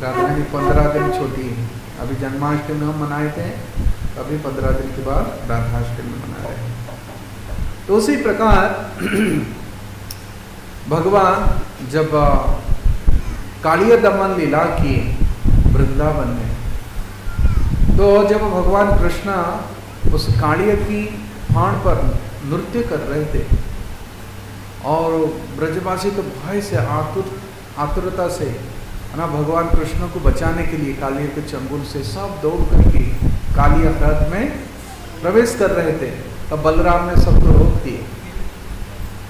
राधा रानी 15 दिन छोटी है। अभी जन्माष्टमी हम मनाए थे, अभी 15 दिन के बाद राधाष्टमी मना रहे हैं। तो उसी प्रकार भगवान जब कालिया दमन लीला की वृंदावन में, तो जब भगवान कृष्ण उस कालिया की फाड़ पर नृत्य कर रहे थे और ब्रजवासी तो भय से आतुरता से ना भगवान कृष्ण को बचाने के लिए कालिया के चंगुल से सब दौड़ करके कालिया ह्रद में प्रवेश कर रहे थे। तब बलराम ने सबको रोक दिए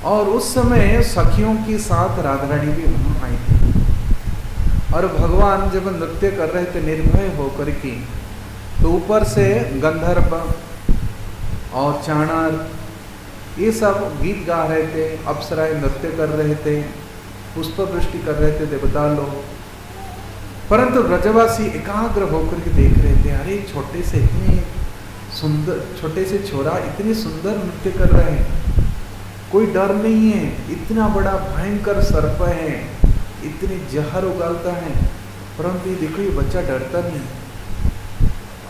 और उस समय सखियों के साथ राधा रानी भी वहाँ आई थी। और भगवान जब नृत्य कर रहे थे निर्भय होकर के, तो ऊपर से गंधर्व और चाणर ये सब गीत गा रहे थे, अप्सराएं नृत्य कर रहे थे, पुष्प वृष्टि कर रहे थे देवता लोग। परंतु ब्रजवासी एकाग्र होकर के देख रहे थे, अरे छोटे से इतने सुंदर, छोटे से छोरा इतने सुंदर नृत्य कर रहे हैं, कोई डर नहीं है, इतना बड़ा भयंकर सर्प है, इतने जहर उगालता है, परंतु ये देखो ये बच्चा डरता नहीं।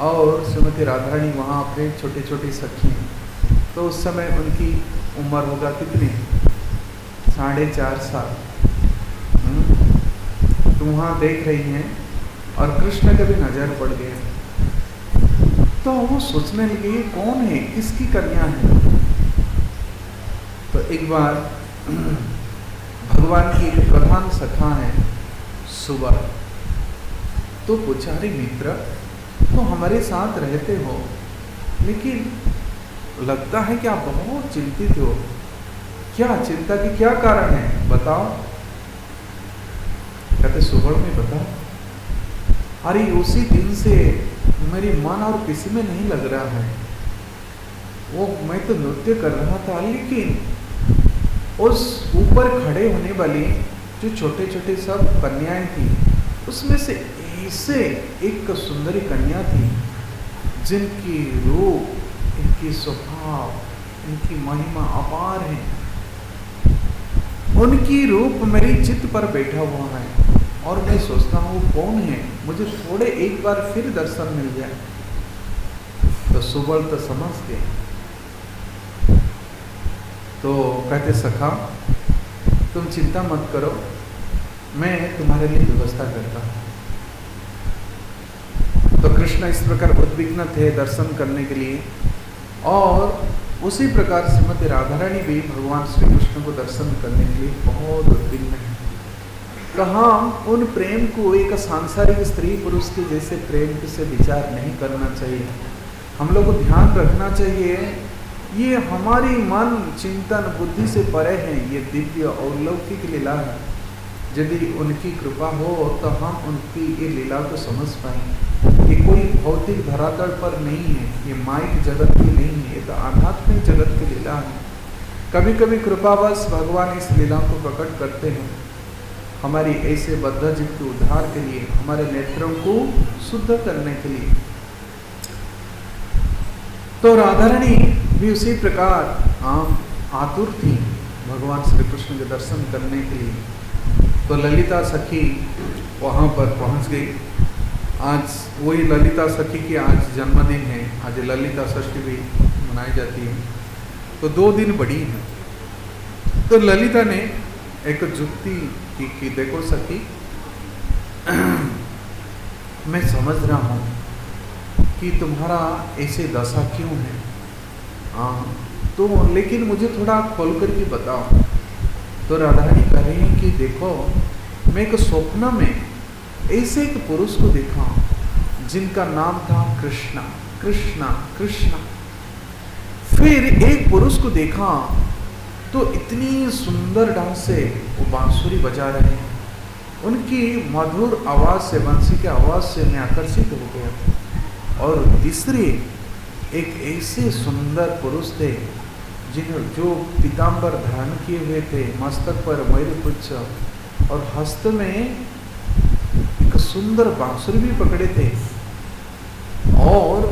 और श्रीमती राधारानी वहाँ अपने छोटे छोटे सखी हैं, तो उस समय उनकी उम्र होगा कितनी, 4.5 साल। तो वहाँ देख रही हैं और कृष्ण का भी नजर पड़ गया, तो वो सोचने लगे ये कौन है, किसकी कन्या है। तो एक बार भगवान की एक प्रधान सखा है सुबह, तो पूछा, अरे मित्र तो हमारे साथ रहते हो, लेकिन लगता है कि आप बहुत चिंतित हो, क्या चिंता की क्या कारण है बताओ। कहते सुबह में बताओ, अरे उसी दिन से मेरी मन और किसी में नहीं लग रहा है, वो मैं तो नृत्य कर रहा था, लेकिन उस ऊपर खड़े होने वाली जो छोटे छोटे सब कन्याएं थी, उसमें से ऐसे एक सुंदरी कन्या थी जिनकी रूप, इनकी स्वभाव, इनकी महिमा अपार है, उनकी रूप मेरी चित्त पर बैठा हुआ है और मैं सोचता हूँ कौन है, मुझे थोड़े एक बार फिर दर्शन मिल जाए। तो सुबल तो समझ गए, तो कहते सखा तुम चिंता मत करो, मैं तुम्हारे लिए व्यवस्था करता हूँ। तो कृष्ण इस प्रकार उद्विग्न थे दर्शन करने के लिए, और उसी प्रकार श्रीमती राधारानी भी भगवान श्री कृष्ण को दर्शन करने के लिए बहुत उद्विग्न है। कहा उन प्रेम को एक सांसारिक स्त्री पुरुष के जैसे प्रेम से विचार नहीं करना चाहिए, हम लोग को ध्यान रखना चाहिए, ये हमारी मन चिंतन बुद्धि से परे है, ये दिव्य और लौकिक लीला है। यदि उनकी कृपा हो तो हम उनकी ये लीला को समझ पाएंगे। ये कोई भौतिक धरातल पर नहीं है, ये माइक जगत की नहीं है, ये तो आध्यात्मिक जगत की लीला है। कभी कभी कृपावश भगवान इस लीला को प्रकट करते हैं हमारी ऐसे बद्ध जीव के उद्धार के लिए, हमारे नेत्रों को शुद्ध करने के लिए। तो राधारानी भी उसी प्रकार आतुर थी भगवान श्री कृष्ण के दर्शन करने के लिए। तो ललिता सखी वहाँ पर पहुँच गई। आज वही ललिता सखी की आज जन्मदिन है, आज ललिता षष्ठी भी मनाई जाती है, तो 2 दिन बड़ी है। तो ललिता ने एक जुक्ति की कि देखो सखी, मैं समझ रहा हूँ कि तुम्हारा ऐसे दशा क्यों है, तो लेकिन मुझे थोड़ा खोल कर के बताओ। तो राधारानी कह रही है कि देखो, मैं एक स्वप्न में ऐसे एक पुरुष को देखा जिनका नाम था कृष्णा कृष्णा कृष्णा। फिर एक पुरुष को देखा तो इतनी सुंदर ढंग से वो बांसुरी बजा रहे हैं, उनकी मधुर आवाज़ से, बंसी की आवाज़ से मैं आकर्षित हो गया। और तीसरे एक ऐसे सुंदर पुरुष थे जो पीताम्बर धारण किए हुए थे, मस्तक पर मयूरपुच्छ और हस्त में एक सुंदर बांसुरी भी पकड़े थे, और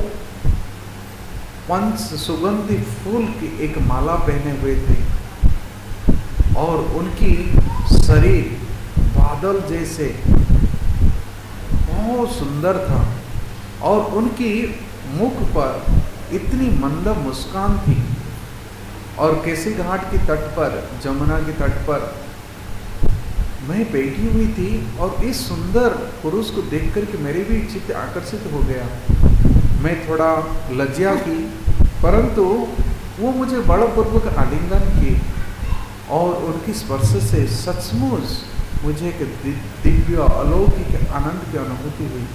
5 सुगंधी फूल की एक माला पहने हुए थे, और उनकी शरीर बादल जैसे बहुत सुंदर था, और उनकी मुख पर इतनी मंद मुस्कान थी। और केसी घाट की तट पर, जमुना के तट पर मैं बैठी हुई थी, और इस सुंदर पुरुष को देखकर के मेरे भी चित्त आकर्षित हो गया। मैं थोड़ा लज्जा की, परंतु वो मुझे बड़पूर्वक आलिंगन किए, और उनकी स्पर्श से सचमुच मुझे एक दिव्य अलौकिक आनंद की अनुभूति हुई।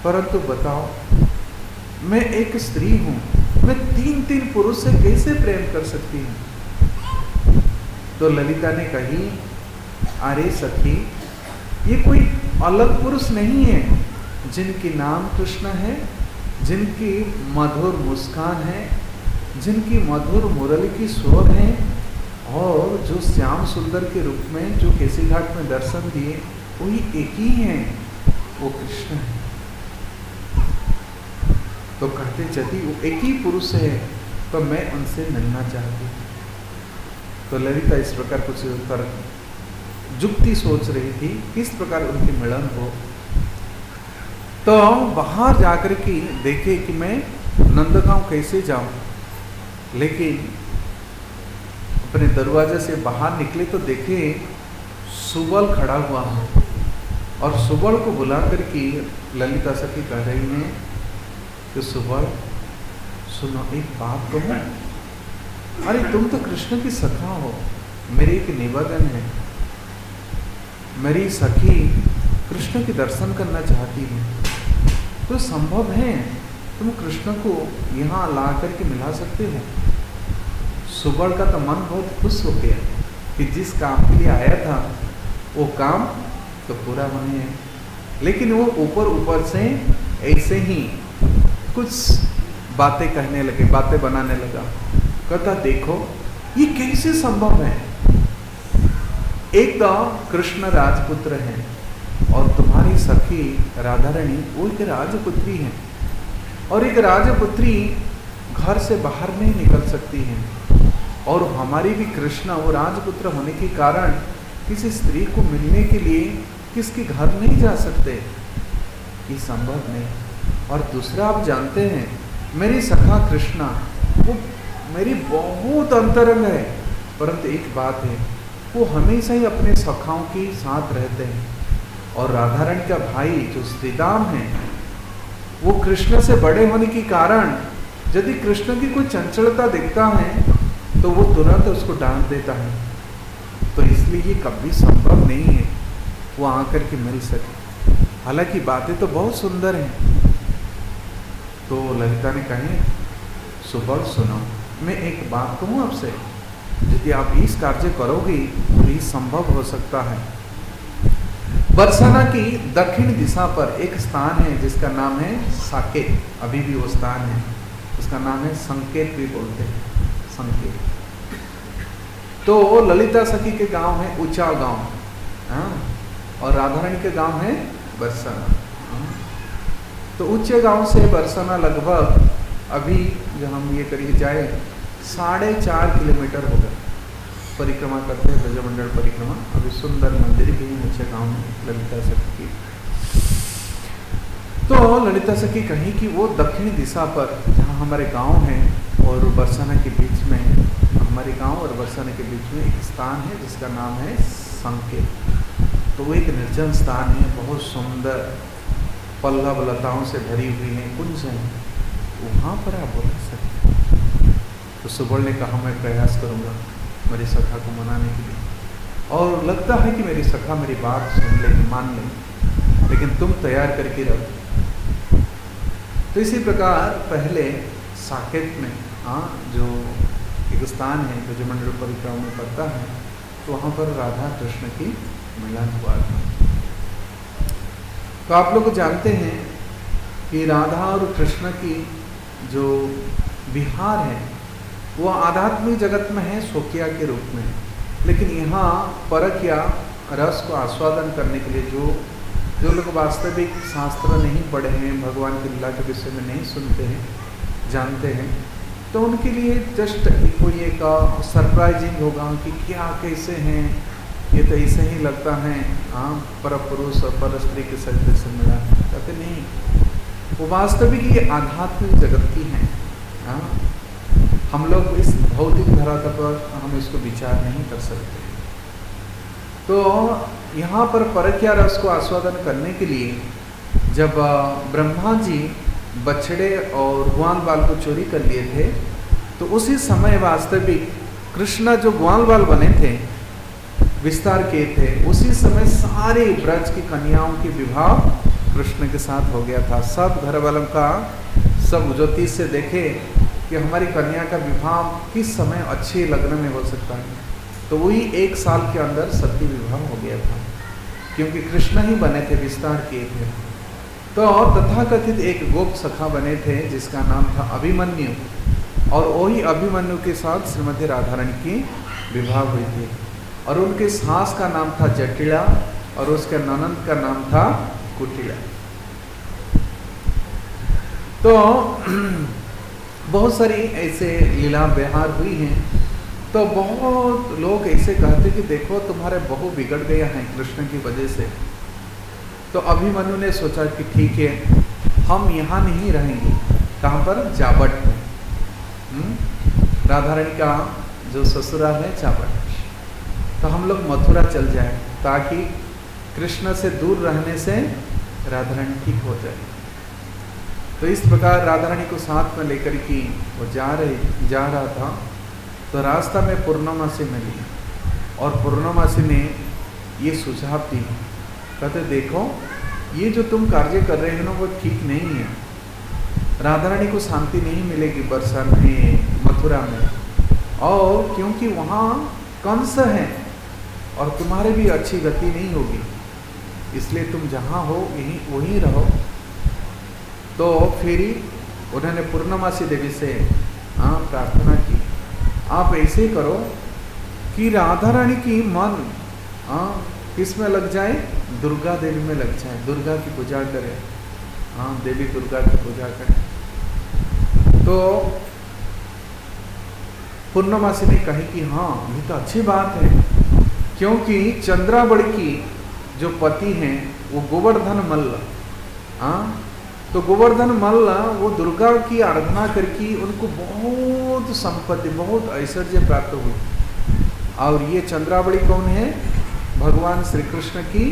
परंतु बताओ, मैं एक स्त्री हूँ, मैं 3 पुरुष से कैसे प्रेम कर सकती हूँ। तो ललिता ने कही, अरे सखी, ये कोई अलग पुरुष नहीं है, जिनकी नाम कृष्ण है, जिनकी मधुर मुस्कान है, जिनकी मधुर मुरली की स्वर है और जो श्याम सुंदर के रूप में जो केसी घाट में दर्शन दिए वही एक ही हैं, वो कृष्ण है। तो कहते यदि वो एक ही पुरुष है तो मैं उनसे मिलना चाहती। तो ललिता इस प्रकार कुछ पर जुक्ति सोच रही थी किस प्रकार उनके मिलन हो। तो बाहर जाकर के देखे कि मैं नंदगांव कैसे जाऊं, लेकिन अपने दरवाजे से बाहर निकले तो देखे सुबल खड़ा हुआ है और सुबल को बुला करके ललिता सखी कह रही हैं कि सुबल सुनो एक बात कहूं, अरे तुम तो कृष्ण की सखा हो, मेरी एक निवेदन है, मेरी सखी कृष्ण के दर्शन करना चाहती है, तो संभव है तुम कृष्ण को यहाँ ला करके मिला सकते हो। सुबल का तो मन बहुत खुश हो गया कि जिस काम के लिए आया था वो काम तो पूरा होने है, लेकिन वो ऊपर ऊपर से ऐसे ही कुछ बातें कहने लगे, बातें बनाने लगा। कहता देखो ये कैसे संभव है, एक तो कृष्ण राजपुत्र हैं और तुम्हारी सखी राधारानी वो एक राजपुत्री हैं, और एक राजपुत्री घर से बाहर नहीं निकल सकती हैं, और हमारी भी कृष्ण वो राजपुत्र होने के कारण किसी स्त्री को मिलने के लिए किसके घर नहीं जा सकते, ये संभव नहीं। और दूसरा आप जानते हैं मेरी सखा कृष्णा वो मेरी बहुत अंतरंग है, परंतु एक बात है वो हमेशा ही अपने सखाओं के साथ रहते हैं, और राधारानी का भाई जो श्रीदाम है वो कृष्ण से बड़े होने के कारण यदि कृष्ण की कोई चंचलता दिखता है तो वो तुरंत उसको डांट देता है, तो इसलिए ये कभी संभव नहीं है वो आकर के मिल सके। हालांकि बातें तो बहुत सुंदर हैं। तो ललिता ने कहे सुबल सुनो, मैं एक बात कहूँ आपसे, यदि आप इस कार्य करोगी तो ये संभव हो सकता है। बरसाना की दक्षिण दिशा पर एक स्थान है जिसका नाम है साकेत, अभी भी वो स्थान है, उसका नाम है संकेत भी बोलते हैं, संकेत। तो ललिता सखी के गांव है ऊंचा गांव, और राधारानी के गांव है बरसाना। तो ऊंचे गांव से बरसाना लगभग अभी जो हम ये करिए जाए 4.5 किलोमीटर होगा, परिक्रमा करते हैं ब्रजमंडल परिक्रमा। अभी सुंदर मंदिर भी है ऊंचे गांव में ललिता सखी की। तो ललिता सखी कहीं कि वो दक्षिण दिशा पर जहाँ हमारे गांव है और बरसाना के बीच में, हमारे गांव और बरसाना के बीच में एक स्थान है जिसका नाम है संकेत। तो वो एक निर्जन स्थान है, बहुत सुंदर पल्लव लताओं से भरी हुई है, कुंज है, वहाँ पर आप बोल सकते। तो सुबल ने कहा मैं प्रयास करूँगा मेरी सखा को मनाने के लिए, और लगता है कि मेरी सखा मेरी बात सुन ले, मान ले, लेकिन तुम तैयार करके रहो। तो इसी प्रकार पहले साकेत में जो एक स्थान है ब्रजमंडल परिक्रमा में पड़ता है, तो वहाँ पर राधा कृष्ण की मिलन हुआ था। तो आप लोग जानते हैं कि राधा और कृष्ण की जो विहार है वो आध्यात्मिक जगत में है स्वकीय के रूप में, लेकिन यहाँ परक या रस को आस्वादन करने के लिए जो लोग वास्तविक शास्त्र नहीं पढ़े हैं, भगवान की लीला के विषय में नहीं सुनते हैं, जानते हैं, तो उनके लिए जस्ट कोई एक सरप्राइजिंग होगा कि क्या कैसे हैं, ये तो ऐसे ही लगता है पर पुरुष और पर स्त्री के शरीर से मिला, कहते नहीं, वो वास्तविक ये आध्यात्मिक जगत की हैं। हम लोग इस भौतिक धरातल पर हम इसको विचार नहीं कर सकते। तो यहाँ पर परक्या रस को आस्वादन करने के लिए जब ब्रह्मा जी बछड़े और ग्वाल बाल को चोरी कर लिए थे, तो उसी समय वास्तविक कृष्ण जो ग्वाल बाल बने थे, विस्तार किए थे, उसी समय सारे ब्रज की कन्याओं के विवाह कृष्ण के साथ हो गया था। सब घर वालों का सब ज्योतिष से देखे कि हमारी कन्या का विवाह किस समय अच्छे लग्न में हो सकता है, तो वही 1 साल के अंदर सती विवाह हो गया था, क्योंकि कृष्ण ही बने थे, विस्तार किए थे। तो तथाकथित एक गोप सखा बने थे जिसका नाम था अभिमन्यु। और वही अभिमन्यु के साथ श्रीमती राधा रानी की विवाह हुई थी। और उनके सास का नाम था जटिला और उसके ननंद का नाम था कुटिला। तो बहुत सारी ऐसे लीला व्यवहार हुई हैं। तो बहुत लोग ऐसे कहते कि देखो तुम्हारे बहू बिगड़ गया है कृष्ण की वजह से। तो अभिमन्यु ने सोचा कि ठीक है, हम यहाँ नहीं रहेंगे। कहाँ पर? जाबट में। राधा रानी का जो ससुराल है जाबट। तो हम लोग मथुरा चल जाए ताकि कृष्ण से दूर रहने से राधा रानी ठीक हो जाए। तो इस प्रकार राधा रानी को साथ में लेकर की वो जा रहा था। तो रास्ता में पूर्णमासी मिली और पूर्णमासी ने ये सुझाव दी, कहते देखो ये जो तुम कार्य कर रहे हो ना वो ठीक नहीं है। राधा रानी को शांति नहीं मिलेगी वर्षा में, मथुरा में, और क्योंकि वहाँ कंस है और तुम्हारे भी अच्छी गति नहीं होगी, इसलिए तुम जहाँ हो यहीं वहीं रहो। तो फिर उन्होंने पूर्णमासी देवी से प्रार्थना की, आप ऐसे करो कि राधा रानी की मन किस में लग जाए? दुर्गा देवी में लग जाए, दुर्गा की पूजा करें। देवी दुर्गा की पूजा करें। तो पूर्णमासी ने कही कि हाँ ये तो अच्छी बात है, क्योंकि चंद्रावड़ी की जो पति हैं वो गोवर्धन मल्ल, तो गोवर्धन मल्ल वो दुर्गा की आराधना करके उनको बहुत संपत्ति, बहुत ऐश्वर्य प्राप्त हुई। और ये चंद्रावड़ी कौन है? भगवान श्री कृष्ण की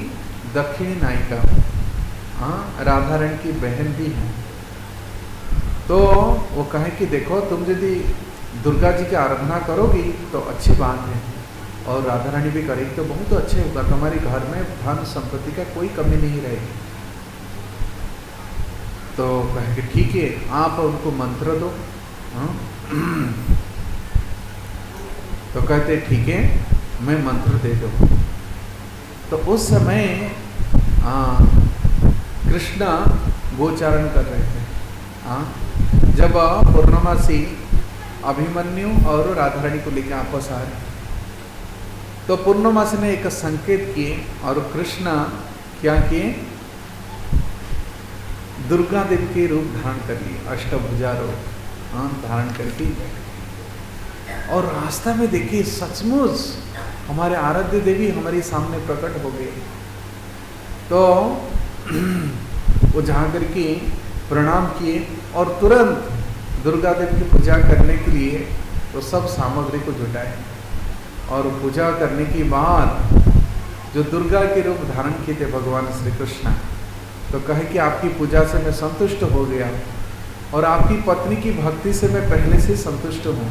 दक्षिणी नायिका, राधा रानी की बहन भी है। तो वो कहे कि देखो तुम यदि दुर्गा जी की आराधना करोगी तो अच्छी बात है, और राधा रानी भी करेगी तो बहुत अच्छे होगा, तुम्हारे घर में धन संपत्ति का कोई कमी नहीं रहेगी। तो कहे कि ठीक है, आप उनको मंत्र दो। तो कहते ठीक है, मैं मंत्र दे दूँ। तो उस समय कृष्ण गोचारण कर रहे थे। जब पूर्णमासी अभिमन्यु और राधा रानी को लेकर आपस आ रहे, तो पूर्णमासी ने एक संकेत किए और कृष्ण क्या किए? दुर्गा देवी के रूप धारण कर लिए, अष्टभुजा रूप धारण करके। और रास्ता में देखिए सचमुच हमारे आराध्य देवी हमारे सामने प्रकट हो गए। तो वो जहाँ करके प्रणाम किए और तुरंत दुर्गा देवी की पूजा करने के लिए तो सब सामग्री को जुटाए। और पूजा करने के बाद जो दुर्गा के रूप धारण किए थे भगवान श्री कृष्ण, तो कहे कि आपकी पूजा से मैं संतुष्ट हो गया और आपकी पत्नी की भक्ति से मैं पहले से संतुष्ट हूँ,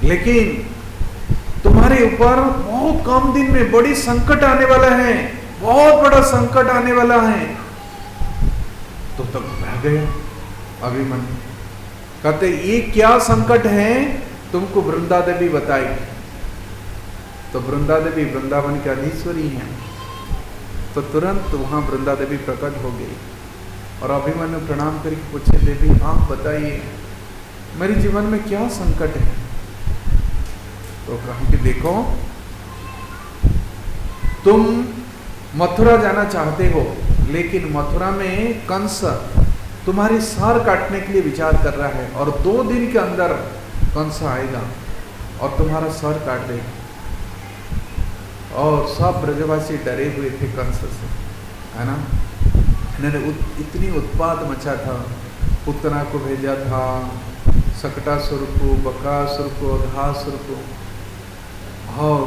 लेकिन तुम्हारे ऊपर बहुत कम दिन में बड़ी संकट आने वाला है, बहुत बड़ा संकट आने वाला है। तो तब रह गया अभिमन्यु। कहते ये क्या संकट है? तुमको वृंदा देवी बताई। तो वृंदा देवी वृंदावन की अधीश्वरी हैं। तो तुरंत वहां वृंदा देवी प्रकट हो गई और अभिमन्यु प्रणाम करके पूछे, देवी आप बताइए मेरे जीवन में क्या संकट है? तो कहा कि देखो तुम मथुरा जाना चाहते हो, लेकिन मथुरा में कंस तुम्हारी सर काटने के लिए विचार कर रहा है और 2 दिन के अंदर कंस आएगा और तुम्हारा सर काट देगा। और सब ब्रजवासी डरे हुए थे कंस से, है ना। इन्होंने इतनी उत्पात मचा था, पुतना को भेजा था, सकटासुर को, बकासुर को, घासुर को, और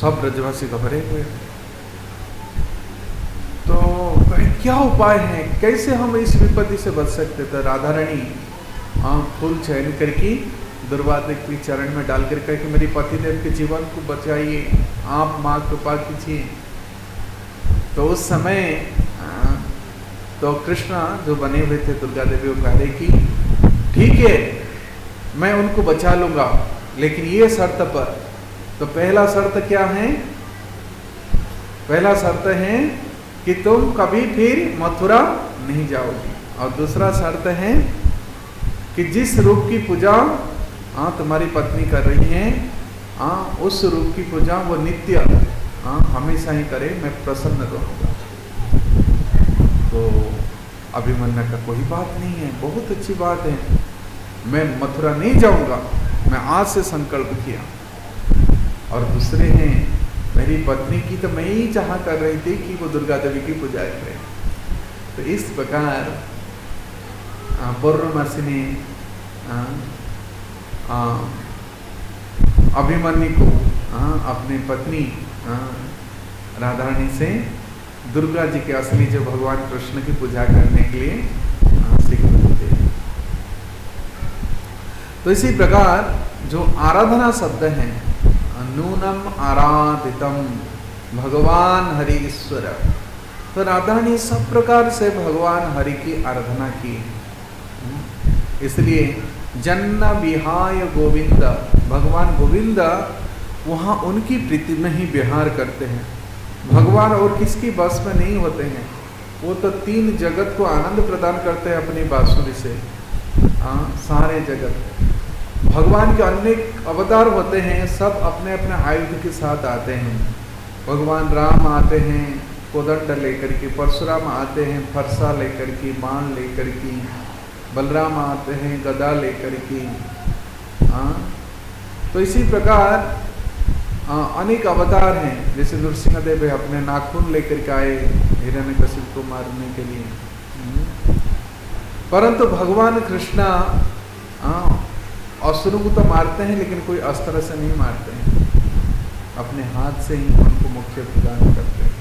सब ब्रजवासी घबरे हुए थे। तो क्या उपाय है, कैसे हम इस विपत्ति से बच सकते थे? राधा रानी फूल चयन करके दुर्वासा के चरण में डाल कर कहे कि मेरी पतिदेव के जीवन को बचाइए, आप माँ कृपा कीजिए। तो उस समय तो कृष्ण जो बने हुए थे दुर्गा देवी, वो कह रहे कि ठीक है मैं उनको बचा लूंगा, लेकिन ये शर्त पर। तो पहला शर्त क्या है? पहला शर्त है कि तुम कभी फिर मथुरा नहीं जाओगी, और दूसरा शर्त है कि जिस रूप की पूजा तुम्हारी पत्नी कर रही है, उस रूप की पूजा वो नित्य हमेशा ही करे, मैं प्रसन्न रहूंगा। तो अभिमन्यु का कोई बात नहीं है, बहुत अच्छी बात है, मैं मथुरा नहीं जाऊंगा, मैं आज से संकल्प किया। और दूसरे हैं, मेरी पत्नी की तो मैं ही चाह कर रही थी कि वो दुर्गा देवी की पूजा करे। तो इस प्रकार पौर्णमासी ने अभिमन्यु को अपनी पत्नी राधारानी से दुर्गा जी के असली जो भगवान कृष्ण की पूजा करने के लिए सीखते थे। तो इसी प्रकार जो आराधना शब्द है, नूनम आराधितम भगवान हरि ईश्वर, तो राधारानी सब प्रकार से भगवान हरि की आराधना की। इसलिए जन्म विहाय गोविंद, भगवान गोविंद वहाँ उनकी प्रीति में ही विहार करते हैं। भगवान और किसकी बस में नहीं होते हैं, वो तो तीन जगत को आनंद प्रदान करते हैं अपनी बांसुरी से। सारे जगत भगवान के अनेक अवतार होते हैं, सब अपने अपने आयुध के साथ आते हैं। भगवान राम आते हैं कोदंड लेकर के, परशुराम आते हैं फरसा लेकर के, बाण लेकर के, बलराम आते हैं गदा लेकर के। तो इसी प्रकार अनेक अवतार हैं, जैसे नृसिंहदेव अपने नाखून लेकर के आए हिरण्यकशिपु को मारने के लिए। परंतु भगवान कृष्णा असुरों को तो मारते हैं, लेकिन कोई अस्त्र से नहीं मारते हैं, अपने हाथ से ही उनको मुख्य प्रदान करते हैं।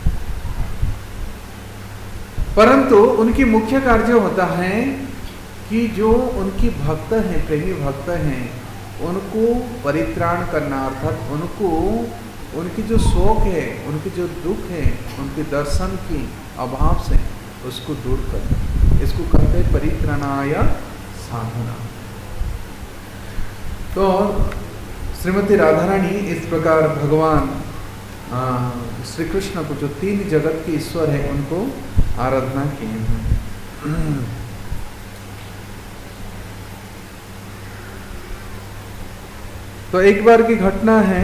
परंतु उनकी मुख्य कार्य होता है कि जो उनकी भक्त हैं, प्रेमी भक्त हैं, उनको परित्राण करना, अर्थात उनको उनकी जो शोक है, उनकी जो दुख है, उनके दर्शन की अभाव से उसको दूर करना, इसको कहते हैं परित्राणाय साधना। तो श्रीमती राधारानी इस प्रकार भगवान श्री कृष्ण को, जो तीन जगत के ईश्वर है, उनको आराधना किए हैं। तो एक बार की घटना है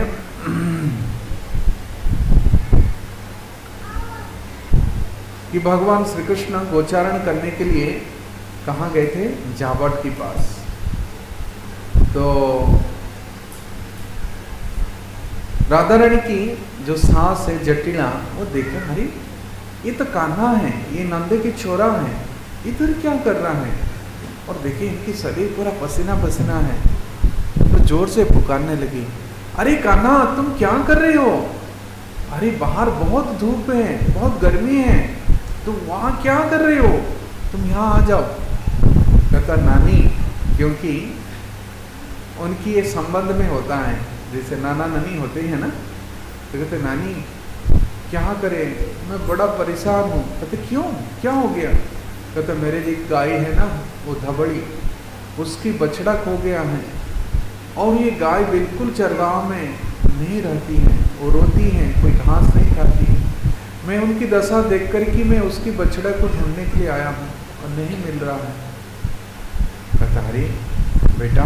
कि भगवान श्री कृष्ण गोचारण करने के लिए कहाँ गए थे, जावट के पास। तो राधारानी की जो सास है जटिला, वो देखे अरे ये तो कान्हा है, ये नंदे की छोरा है, इधर क्या कर रहा है। और देखिए इनकी शरीर पूरा पसीना पसीना है। तो जोर से पुकारने लगी, अरे कान्हा तुम क्या कर रहे हो, अरे बाहर बहुत धूप है, बहुत गर्मी है, तुम वहाँ क्या कर रहे हो, तुम यहाँ आ जाओ। कहता नानी, क्योंकि उनकी ये संबंध में होता है, जैसे नाना नानी होते हैं ना, तो कहते नानी क्या करे, मैं बड़ा परेशान हूँ। कहते क्यों, क्या हो गया। कहते मेरे एक गाय है ना, वो धबड़ी, उसकी बछड़ा खो गया है, और ये गाय बिल्कुल चरगाह में नहीं रहती है, वो रोती है, कोई घास नहीं खाती है। मैं उनकी दशा देख कर कि मैं उसकी बछड़ा को ढूंढने के लिए आया हूँ और नहीं मिल रहा है। कहता अरे बेटा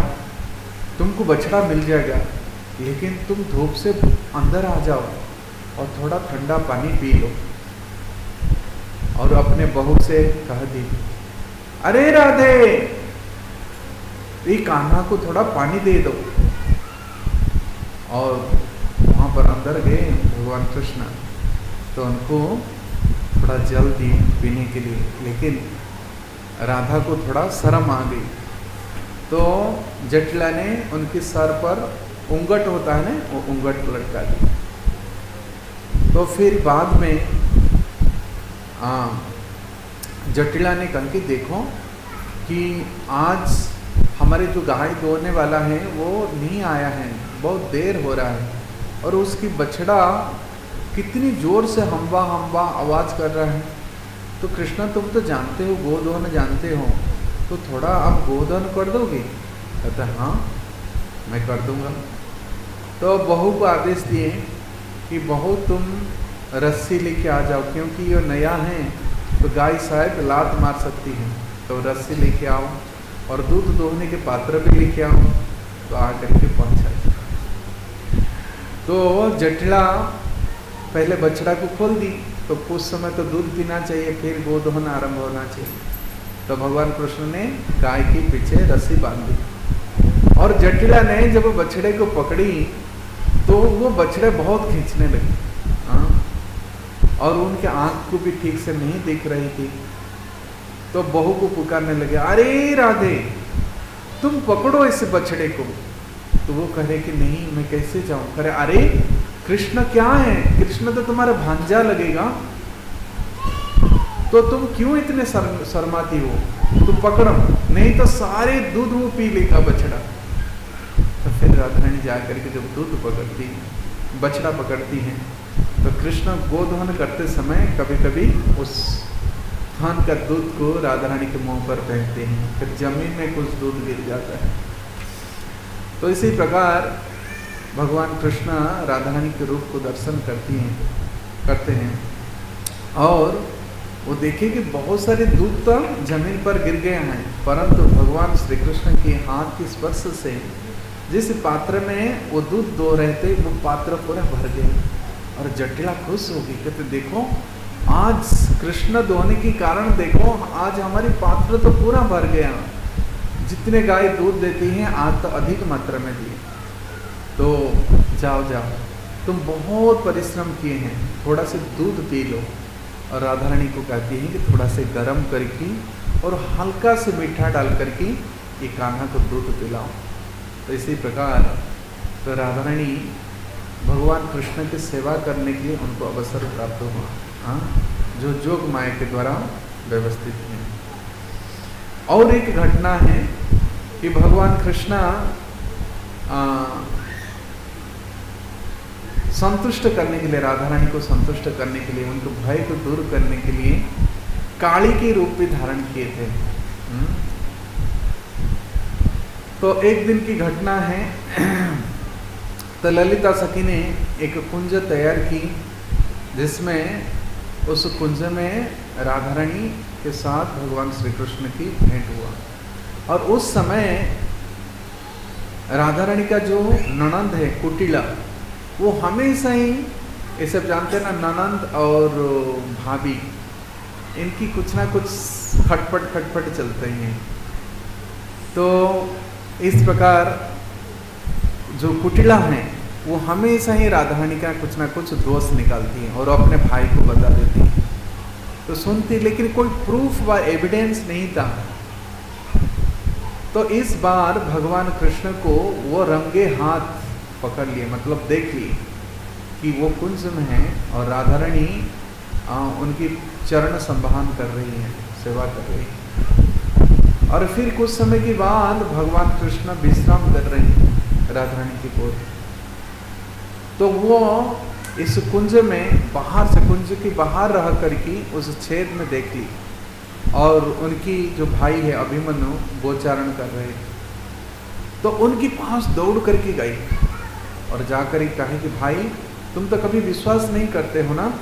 तुमको बछड़ा मिल जाएगा, लेकिन तुम धूप से अंदर आ जाओ और थोड़ा ठंडा पानी पी लो। और अपने बहू से कह दी, अरे राधे ये कान्हा को थोड़ा पानी दे दो। और वहाँ पर अंदर गए भगवान कृष्ण, तो उनको थोड़ा जल दिए पीने के लिए, लेकिन राधा को थोड़ा शर्म आ गई। तो जटिला ने उनके सर पर उंगट होता है ना, वो उंगट लटका दी। तो फिर बाद में जटिला ने कहा कि देखो कि आज हमारे जो गाय दोने वाला है वो नहीं आया है, बहुत देर हो रहा है, और उसकी बछड़ा कितनी जोर से हम्बा हम्बा आवाज़ कर रहा है। तो कृष्णा तुम तो जानते हो, गोधन जानते हो, तो थोड़ा आप गोधन कर दोगे। कहता हाँ मैं कर दूंगा। तो बहू को आदेश दिए कि बहू तुम रस्सी लेके आ जाओ, क्योंकि ये नया है तो गाय शायद लात मार सकती है, तो रस्सी लेके आओ। और दूध दोहने के पात्र भी लेके आओ। तो आकर के पहुंचा। तो जटिला पहले बछड़ा को खोल दी, तो कुछ समय तो दूध पीना चाहिए, फिर गोदोहन आरंभ होना चाहिए। तो भगवान कृष्ण ने गाय के पीछे रस्सी बांधी, और जटिला ने जब बछड़े को पकड़ी तो वो बछड़े बहुत खींचने लगे। और उनके आंख को भी ठीक से नहीं दिख रही थी। तो बहू को पुकारने लगे, अरे राधे तुम पकड़ो इस बछड़े को। तो वो कहे कि नहीं, मैं कैसे जाऊं। करे, अरे कृष्ण क्या है, कृष्ण तो तुम्हारा भांजा लगेगा, तो तुम क्यों इतने शर्माती हो, तुम पकड़ो, नहीं तो सारे दूध वो पी लेगा बछड़ा। तो फिर राधा रानी जाकर के जब दूध पकड़ती, बछड़ा पकड़ती हैं, तो कृष्ण गोदोहन करते समय कभी कभी उस थान का दूध को राधा रानी के मुंह पर फेंकते हैं, फिर जमीन में कुछ दूध गिर जाता है। तो इसी प्रकार भगवान कृष्ण राधा रानी के रूप को दर्शन करते हैं, और वो देखे कि बहुत सारे दूध तो जमीन पर गिर गए हैं, परंतु भगवान श्री कृष्ण के हाथ के स्पर्श से जिस पात्र में वो दूध दो रहे थे वो पात्र पूरा भर गए। और जटिला खुश हो गई, कहते देखो आज कृष्ण दोहने के कारण देखो आज हमारी पात्र तो पूरा भर गया, जितने गाय दूध देती हैं आज तो अधिक मात्रा में दिए। तो जाओ तुम बहुत परिश्रम किए हैं, थोड़ा से दूध पी लो। और राधा रानी को कहती है कि थोड़ा से गर्म करके और हल्का से मीठा डाल करके ये कान्हा को दूध पिलाओ। तो इसी प्रकार तो राधा रानी भगवान कृष्ण की सेवा करने के लिए उनको अवसर प्राप्त हुआ, जो जोग माया के द्वारा व्यवस्थित है। और एक घटना है कि भगवान कृष्ण संतुष्ट करने के लिए, राधा रानी को संतुष्ट करने के लिए, उनको भय को दूर करने के लिए काली के रूप भी धारण किए थे। तो एक दिन की घटना है, तो ललिता सखी ने एक कुंज तैयार की, जिसमें उस कुंज में राधा रानी के साथ भगवान श्री कृष्ण की भेंट हुआ। और उस समय राधा रानी का जो ननंद है कुटिला, वो हमेशा ही, ये सब जानते हैं ना, ननंद और भाभी इनकी कुछ ना कुछ खटपट चलते हैं। तो इस प्रकार जो कुटिला हैं वो हमेशा ही राधा रानी का कुछ ना कुछ दोष निकालती हैं और अपने भाई को बता देती हैं। तो सुनती, लेकिन कोई प्रूफ व एविडेंस नहीं था। तो इस बार भगवान कृष्ण को वो रंगे हाथ पकड़ लिए, मतलब देख लिए कि वो कुंज में है और राधा रानी उनकी चरण संभान कर रही है, सेवा कर रही है। और फिर कुछ समय के बाद भगवान कृष्ण विश्राम कर रहे हैं राधा रानी की ओर। तो वो इस कुंज में बाहर से, कुंज के बाहर रह करके उस छेद में देख ली, और उनकी जो भाई है अभिमन्यु गोचारण कर रहे। तो उनके पास दौड़ करके गई और जाकर ही कहे कि भाई तुम तो कभी विश्वास नहीं करते हो ना,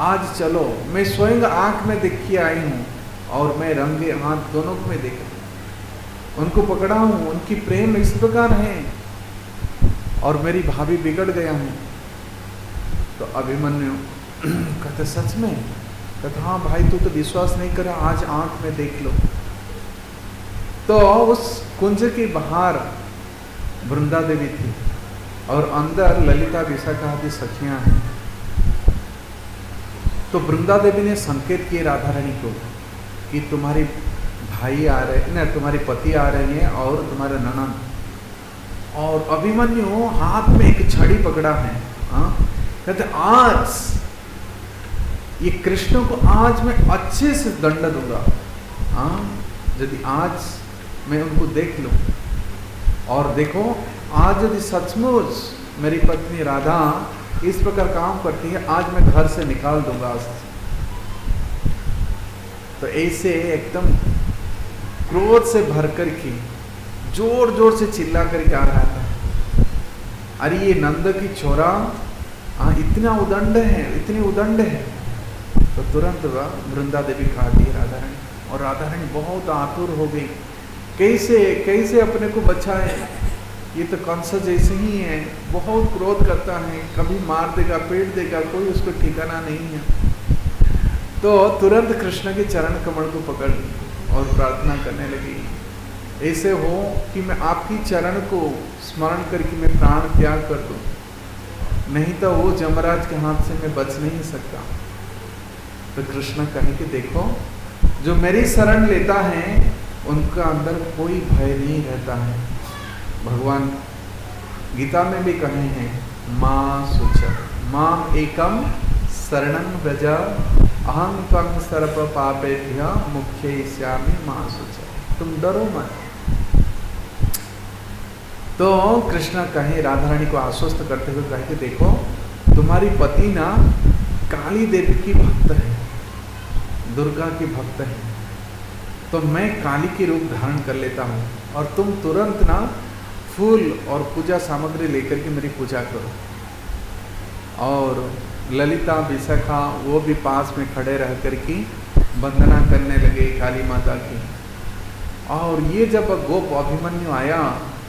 आज चलो, मैं स्वयं आंख में देख के आई हूँ और मैं रंगे हाथ दोनों में देखा, उनको पकड़ा हूँ, उनकी प्रेम इस प्रकार है और मेरी भाभी बिगड़ गया हूँ। तो अभिमन्यु कहते सच में? कहते हाँ भाई, तू तो विश्वास नहीं करे, आज आंख में देख लो। तो उस कुंज के बाहर वृंदा देवी थी और अंदर ललिता विशाखा आदि सखियां हैं। तो वृंदा देवी ने संकेत किए राधा रानी को कि तुम्हारे भाई आ रहे हैं, तुम्हारे पति आ रहे हैं और तुम्हारे ननद। और अभिमन्यु हाथ में एक छड़ी पकड़ा है। कहते आज ये कृष्ण को आज मैं अच्छे से दंड दूंगा, यदि आज मैं उनको देख लूं। और देखो आज यदि सचमुच मेरी पत्नी राधा इस प्रकार काम करती है, आज मैं घर से निकाल दूंगा आज। तो ऐसे एकदम क्रोध से भर कर के जोर जोर से चिल्ला करके आ रहा था, अरे ये नंद की छोरा इतना उदंड है, इतनी उदंड है। तो तुरंत वह वृंदा देवी खा दी राधा रानी, और राधा रानी बहुत आतुर हो गई कैसे कैसे अपने को बचाए, ये तो कंस जैसे ही है, बहुत क्रोध करता है, कभी मार देगा, पीट देगा, कोई उसको ठिकाना नहीं है। तो तुरंत कृष्ण के चरण कमल को पकड़ और प्रार्थना करने लगी, ऐसे हो कि मैं आपकी चरण को स्मरण करके मैं प्राण त्याग कर दूं, नहीं तो वो जमराज के हाथ से मैं बच नहीं सकता। तो कृष्ण कहे कि देखो, जो मेरी शरण लेता है उनका अंदर कोई भय नहीं रहता है। भगवान गीता में भी कहे हैं, मां शुच माम एकम शरणं व्रज अहं त्वं सर्व पापेभ्य मुक्ष्यिष्यामि मां शुच, तुम डरो मत। तो कृष्ण कहे, राधा रानी को आश्वस्त करते हुए कहे कि देखो, तुम्हारी पति ना काली देवी की भक्त है, दुर्गा की भक्त है, तो मैं काली के रूप धारण कर लेता हूँ और तुम तुरंत ना फूल और पूजा सामग्री लेकर के मेरी पूजा करो। और ललिता विशाखा वो भी पास में खड़े रह कर के वंदना करने लगे काली माता की। और ये जब गोप अभिमन्यु आया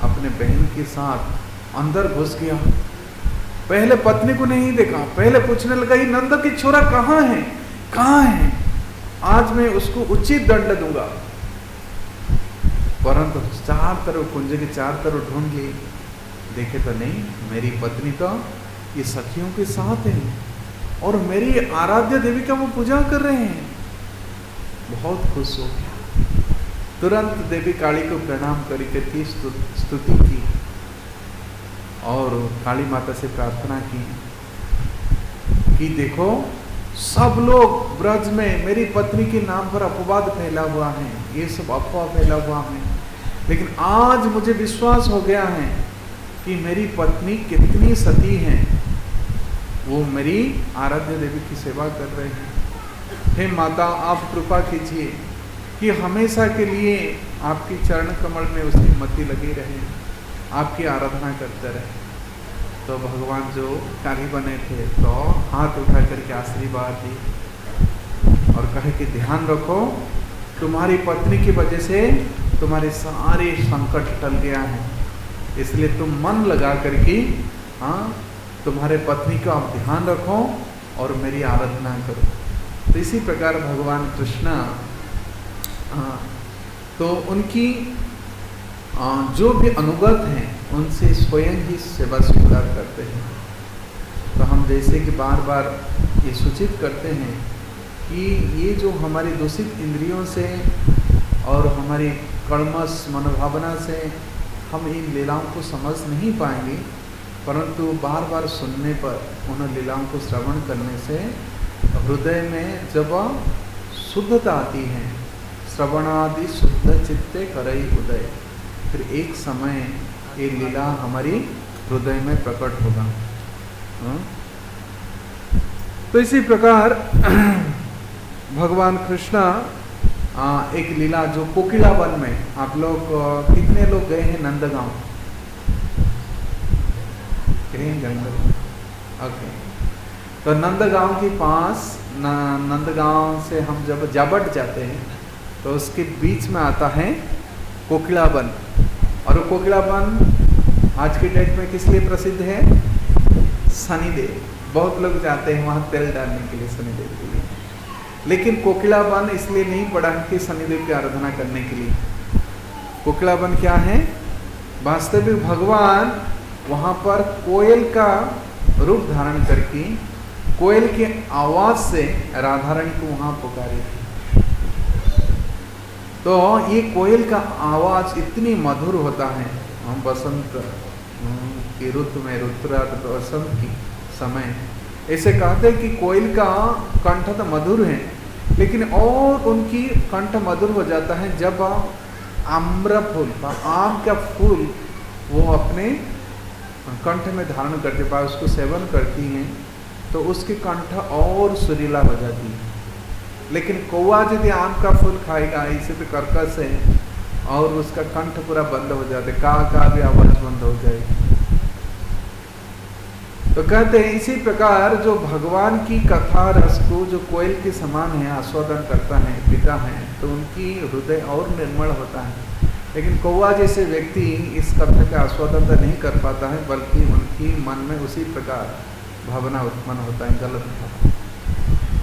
अपने बहन के साथ, अंदर घुस गया, पहले पत्नी को नहीं देखा, पहले पूछने लगा ये नंद की छोरा कहाँ है, कहाँ है, आज मैं उसको उचित दंड दूंगा। परंतु चार तरफ कुंज के चार तरफ ढूंढ लिए, देखे तो नहीं, मेरी पत्नी तो ये सखियों के साथ है और मेरी आराध्य देवी का वो पूजा कर रहे हैं। बहुत खुश हो गया, तुरंत देवी काली को प्रणाम करके स्तुति की और काली माता से प्रार्थना की कि देखो, सब लोग ब्रज में मेरी पत्नी के नाम पर अपवाद फैला हुआ है, ये सब अफवाह फैला हुआ है, लेकिन आज मुझे विश्वास हो गया है कि मेरी पत्नी कितनी सती हैं, वो मेरी आराध्य देवी की सेवा कर रहे हैं। हे माता, आप कृपा कीजिए कि हमेशा के लिए आपकी चरण कमल में उसकी मति लगी रहे, आपकी आराधना करते रहे। तो भगवान जो काली बने थे तो हाथ उठा करके आशीर्वाद दी और कहे कि ध्यान रखो, तुम्हारी पत्नी की वजह से तुम्हारे सारे संकट टल गया है, इसलिए तुम मन लगा करके तुम्हारे पत्नी का आप ध्यान रखो और मेरी आराधना करो। तो इसी प्रकार भगवान कृष्ण तो उनकी जो भी अनुगत हैं उनसे स्वयं ही सेवा स्वीकार करते हैं। तो हम जैसे कि बार बार ये सूचित करते हैं कि ये जो हमारी दूषित इंद्रियों से और हमारी कर्मस मनोभावना से हम इन लीलाओं को समझ नहीं पाएंगे, परंतु बार बार सुनने पर, उन लीलाओं को श्रवण करने से हृदय में जब शुद्धता आती है, श्रवणादि शुद्ध चित्ते करई उदय, फिर एक समय ये लीला हमारी हृदय में प्रकट होगा। तो इसी प्रकार भगवान कृष्ण एक लीला जो कोकिलावन में, आप लोग कितने लोग गए हैं नंदगांव? ओके, तो नंदगांव के पास, नंदगांव से हम जब जाबट जाते हैं तो उसके बीच में आता है कोकिलावन। और कोकिलावन आज के डेट में किस लिए प्रसिद्ध है? शनिदेव। बहुत लोग जाते हैं वहाँ तेल डालने के लिए, शनिदेव के लिए। लेकिन कोकिलावन इसलिए नहीं पड़ा कि शनिदेव की आराधना करने के लिए। कोकिलावन क्या है? वास्तविक भगवान वहाँ पर कोयल का रूप धारण करके कोयल के आवाज से राधा रानी को वहाँ पुकारे थे। तो ये कोयल का आवाज इतनी मधुर होता है, हम बसंत की ऋतु में, ऋतुरात बसंत की समय ऐसे कहते हैं कि कोयल का कंठ तो मधुर है, लेकिन और उनकी कंठ मधुर हो जाता है जब आम्र फूल, आम का फूल वो अपने कंठ में धारण करते पाए उसको सेवन करती हैं तो उसकी कंठ और सुरीला हो जाती है। लेकिन कौवा यदि आम का फूल खाएगा इसे तो कर्कश है और उसका कंठ पूरा बंद हो जाता है, का भी आवाज बंद हो जाएगी। तो कहते हैं इसी प्रकार जो भगवान की कथा रस को जो कोयल के समान है आस्वादन करता है, पीता है, तो उनकी हृदय और निर्मल होता है। लेकिन कौवा जैसे व्यक्ति इस कथन का आस्वादन नहीं कर पाता है, बल्कि उनकी मन में उसी प्रकार भावना उत्पन्न होता है, गलत भावना।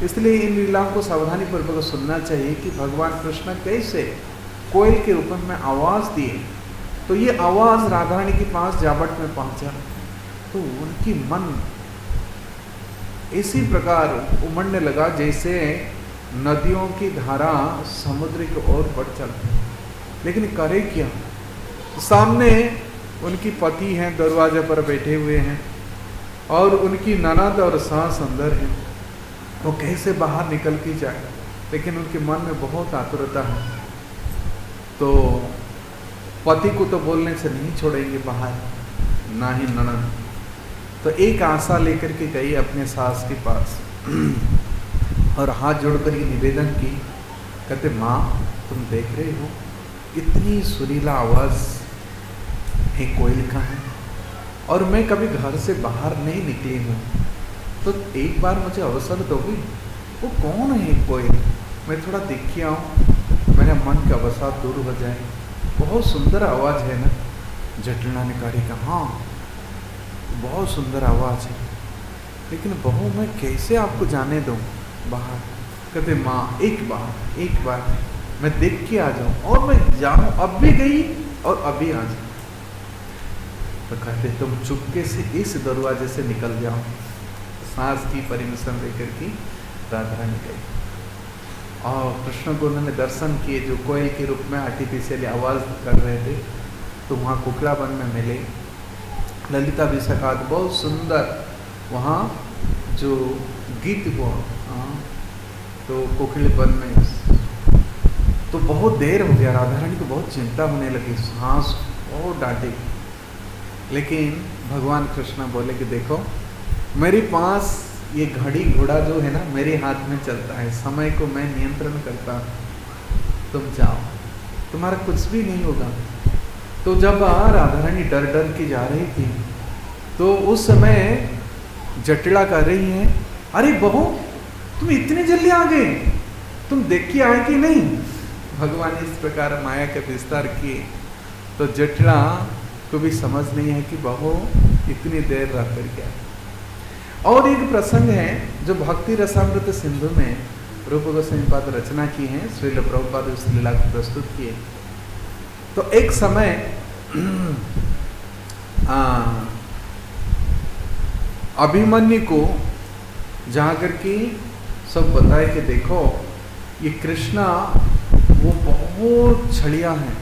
इसलिए इन लीलाओं को सावधानी पूर्वक सुनना चाहिए कि भगवान कृष्ण कैसे कोयल के रूप में आवाज़ दिए, तो ये आवाज़ राधा रानी के पास जाबट में पहुंचा, तो उनकी मन इसी प्रकार उमड़ने लगा जैसे नदियों की धारा समुद्र की ओर बढ़ चलती है। लेकिन करे क्या, सामने उनकी पति हैं, दरवाजे पर बैठे हुए हैं, और उनकी ननद और सास अंदर हैं। वो कैसे बाहर निकल के जाए, लेकिन उनके मन में बहुत आतुरता है। तो पति को तो बोलने से नहीं छोड़ेंगे बाहर, ना ही ननद। तो एक आशा लेकर के गई अपने सास के पास और हाथ जोड़कर ये निवेदन की, कहते माँ तुम देख रहे हो इतनी सुरीला आवाज़ है कोयल का है, और मैं कभी घर से बाहर नहीं निकली हूँ, तो एक बार मुझे अवसर दोगी? वो कौन है कोयल, मैं थोड़ा देख के आऊँ, मेरा मन का अवसाद दूर हो जाए। बहुत सुंदर आवाज़ है ना? जटिला ने कहा हाँ बहुत सुंदर आवाज़ है, लेकिन बहू मैं कैसे आपको जाने दूँ बाहर? कहते माँ एक बार मैं देख के आ जाऊँ, और मैं जाऊँ, अब भी गई और अभी आ जाऊँ। तो कहते तुम चुपके से इस दरवाजे से निकल जाओ। सास की परमिशन लेकर की राधा रानी गई, और कृष्ण को उन्होंने दर्शन किए जो कोयल के रूप में आर्टिफिशियली आवाज़ कर रहे थे। तो वहाँ कुकड़ा वन में मिले, ललिता विशाखात बहुत सुंदर वहाँ जो गीत हुआ, तो कोकिल वन में तो बहुत देर हो गया। राधा रानी को बहुत चिंता होने लगी, सांस बहुत डांटे, लेकिन भगवान कृष्ण बोले कि देखो मेरे पास ये घड़ी घोड़ा जो है ना मेरे हाथ में चलता है, समय को मैं नियंत्रण करता हूँ, तुम जाओ, तुम्हारा कुछ भी नहीं होगा। तो जब राधा रानी डर डर के जा रही थी, तो उस समय जटिला कर रही है, अरे बहू तुम इतनी जल्दी आ गए, तुम देख के आए कि नहीं? भगवान इस प्रकार माया के विस्तार किए, तो जटिला को भी समझ नहीं है कि बहू इतनी देर रह कर क्या। और एक प्रसंग है जो भक्ति रसामृत सिंधु में रूप गोस्वामी पाद रचना की है, श्रील प्रभुपाद उस लीला को प्रस्तुत किए। तो एक समय अभिमन्यु को जाकर के सब बताए कि देखो ये कृष्णा वो बहुत छड़िया है,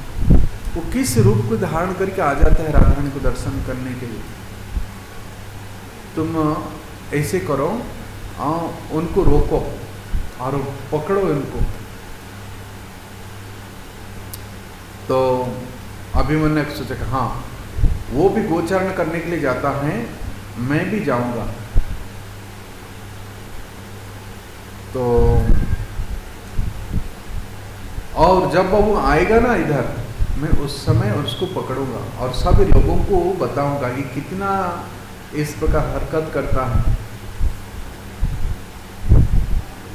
वो किस रूप को धारण करके आ जाता है राधा रानी को दर्शन करने के लिए। तुम ऐसे करो, उनको रोको और पकड़ो उनको। तो अभिमन्यु ने सोचा कि हाँ वो भी गोचारण करने के लिए जाता है, मैं भी जाऊंगा। तो और जब वो आएगा ना इधर, मैं उस समय उसको पकड़ूंगा और सभी लोगों को बताऊंगा कि कितना इस प्रकार हरकत करता है।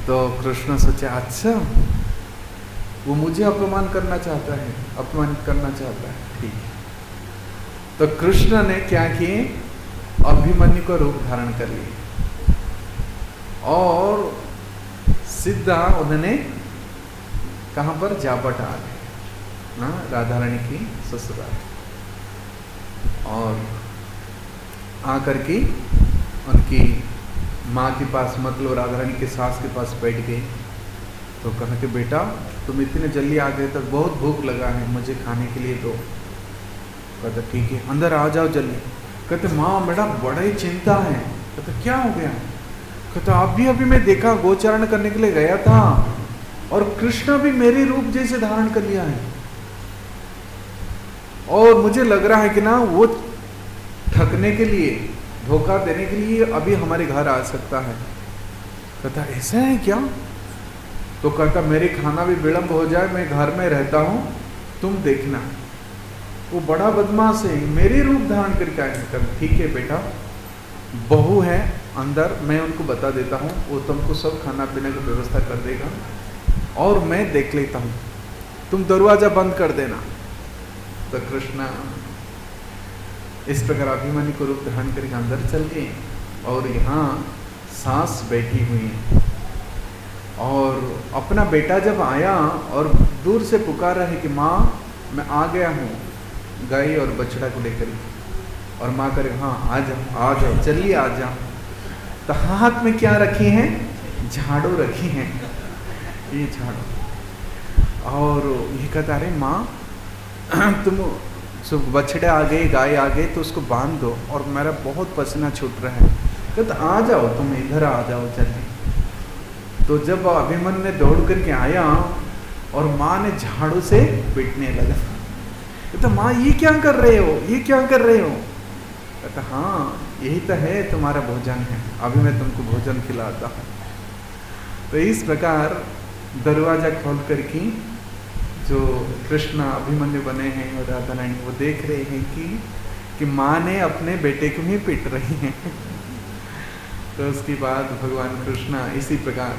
तो कृष्ण सोचा अच्छा वो मुझे अपमान करना चाहता है, अपमानित करना चाहता है, ठीक है। तो कृष्ण ने क्या किए, अभिमन्यु का रूप धारण कर लिए और सीधा उन्होंने कहाँ पर जाबट आ गए ना, राधा रानी की ससुराल। और आकर के उनकी माँ के पास, मतलब राधा रानी के सास के पास बैठ गए। तो कहा कि बेटा तुम इतने जल्दी आ गए, तक बहुत भूख लगा है, मुझे खाने के लिए दो। कहते ठीक है अंदर आ जाओ जल्दी। कहते माँ बेटा बड़ा ही चिंता है। कहते क्या हो गया? कहते अभी अभी मैं देखा, गोचारण करने के लिए गया था और कृष्ण भी मेरे रूप जैसे धारण कर लिया है, और मुझे लग रहा है कि ना वो ठगने के लिए, धोखा देने के लिए अभी हमारे घर आ सकता है। कहता ऐसा है क्या? तो कहता मेरे खाना भी विलंब हो जाए, मैं घर में रहता हूँ, तुम देखना। वो बड़ा बदमाश है, मेरे रूप धारण करके आएगा। ठीक है बेटा, बहू है अंदर, मैं उनको बता देता हूँ, वो तुमको सब खाना पीने की व्यवस्था कर देगा और मैं देख लेता हूँ, तुम दरवाज़ा बंद कर देना। तो कृष्ण इस प्रकार अभिमन्यु को रूप धारण करके अंदर चल गए और यहाँ सास बैठी हुई है और अपना बेटा जब आया और दूर से पुकार रहा है कि माँ मैं आ गया हूँ गाय और बछड़ा को लेकर, और माँ करे हाँ आ जाओ चलिए आ जाओ। तो हाथ में क्या रखी हैं? झाड़ू रखी हैं, ये झाड़ू। और ये कहता अरे माँ तुम बछड़े आ गए गाय आ गए तो उसको बांध दो और मेरा बहुत पसीना छूट रहा है। कहता आ जाओ तुम इधर आ जाओ जल्दी। तो जब अभिमन्यु ने दौड़ करके आया और माँ ने झाड़ू से पीटने लगा। कहता माँ ये क्या कर रहे हो, ये क्या कर रहे हो? कहता हाँ यही तो है तुम्हारा भोजन है, अभी मैं तुमको भोजन खिलाता हूँ। तो इस प्रकार दरवाजा खोल करके जो कृष्ण अभिमन्यु बने हैं और राधा रानी वो देख रहे हैं कि माँ ने अपने बेटे को ही पीट रही हैं। तो उसके बाद भगवान कृष्ण इसी प्रकार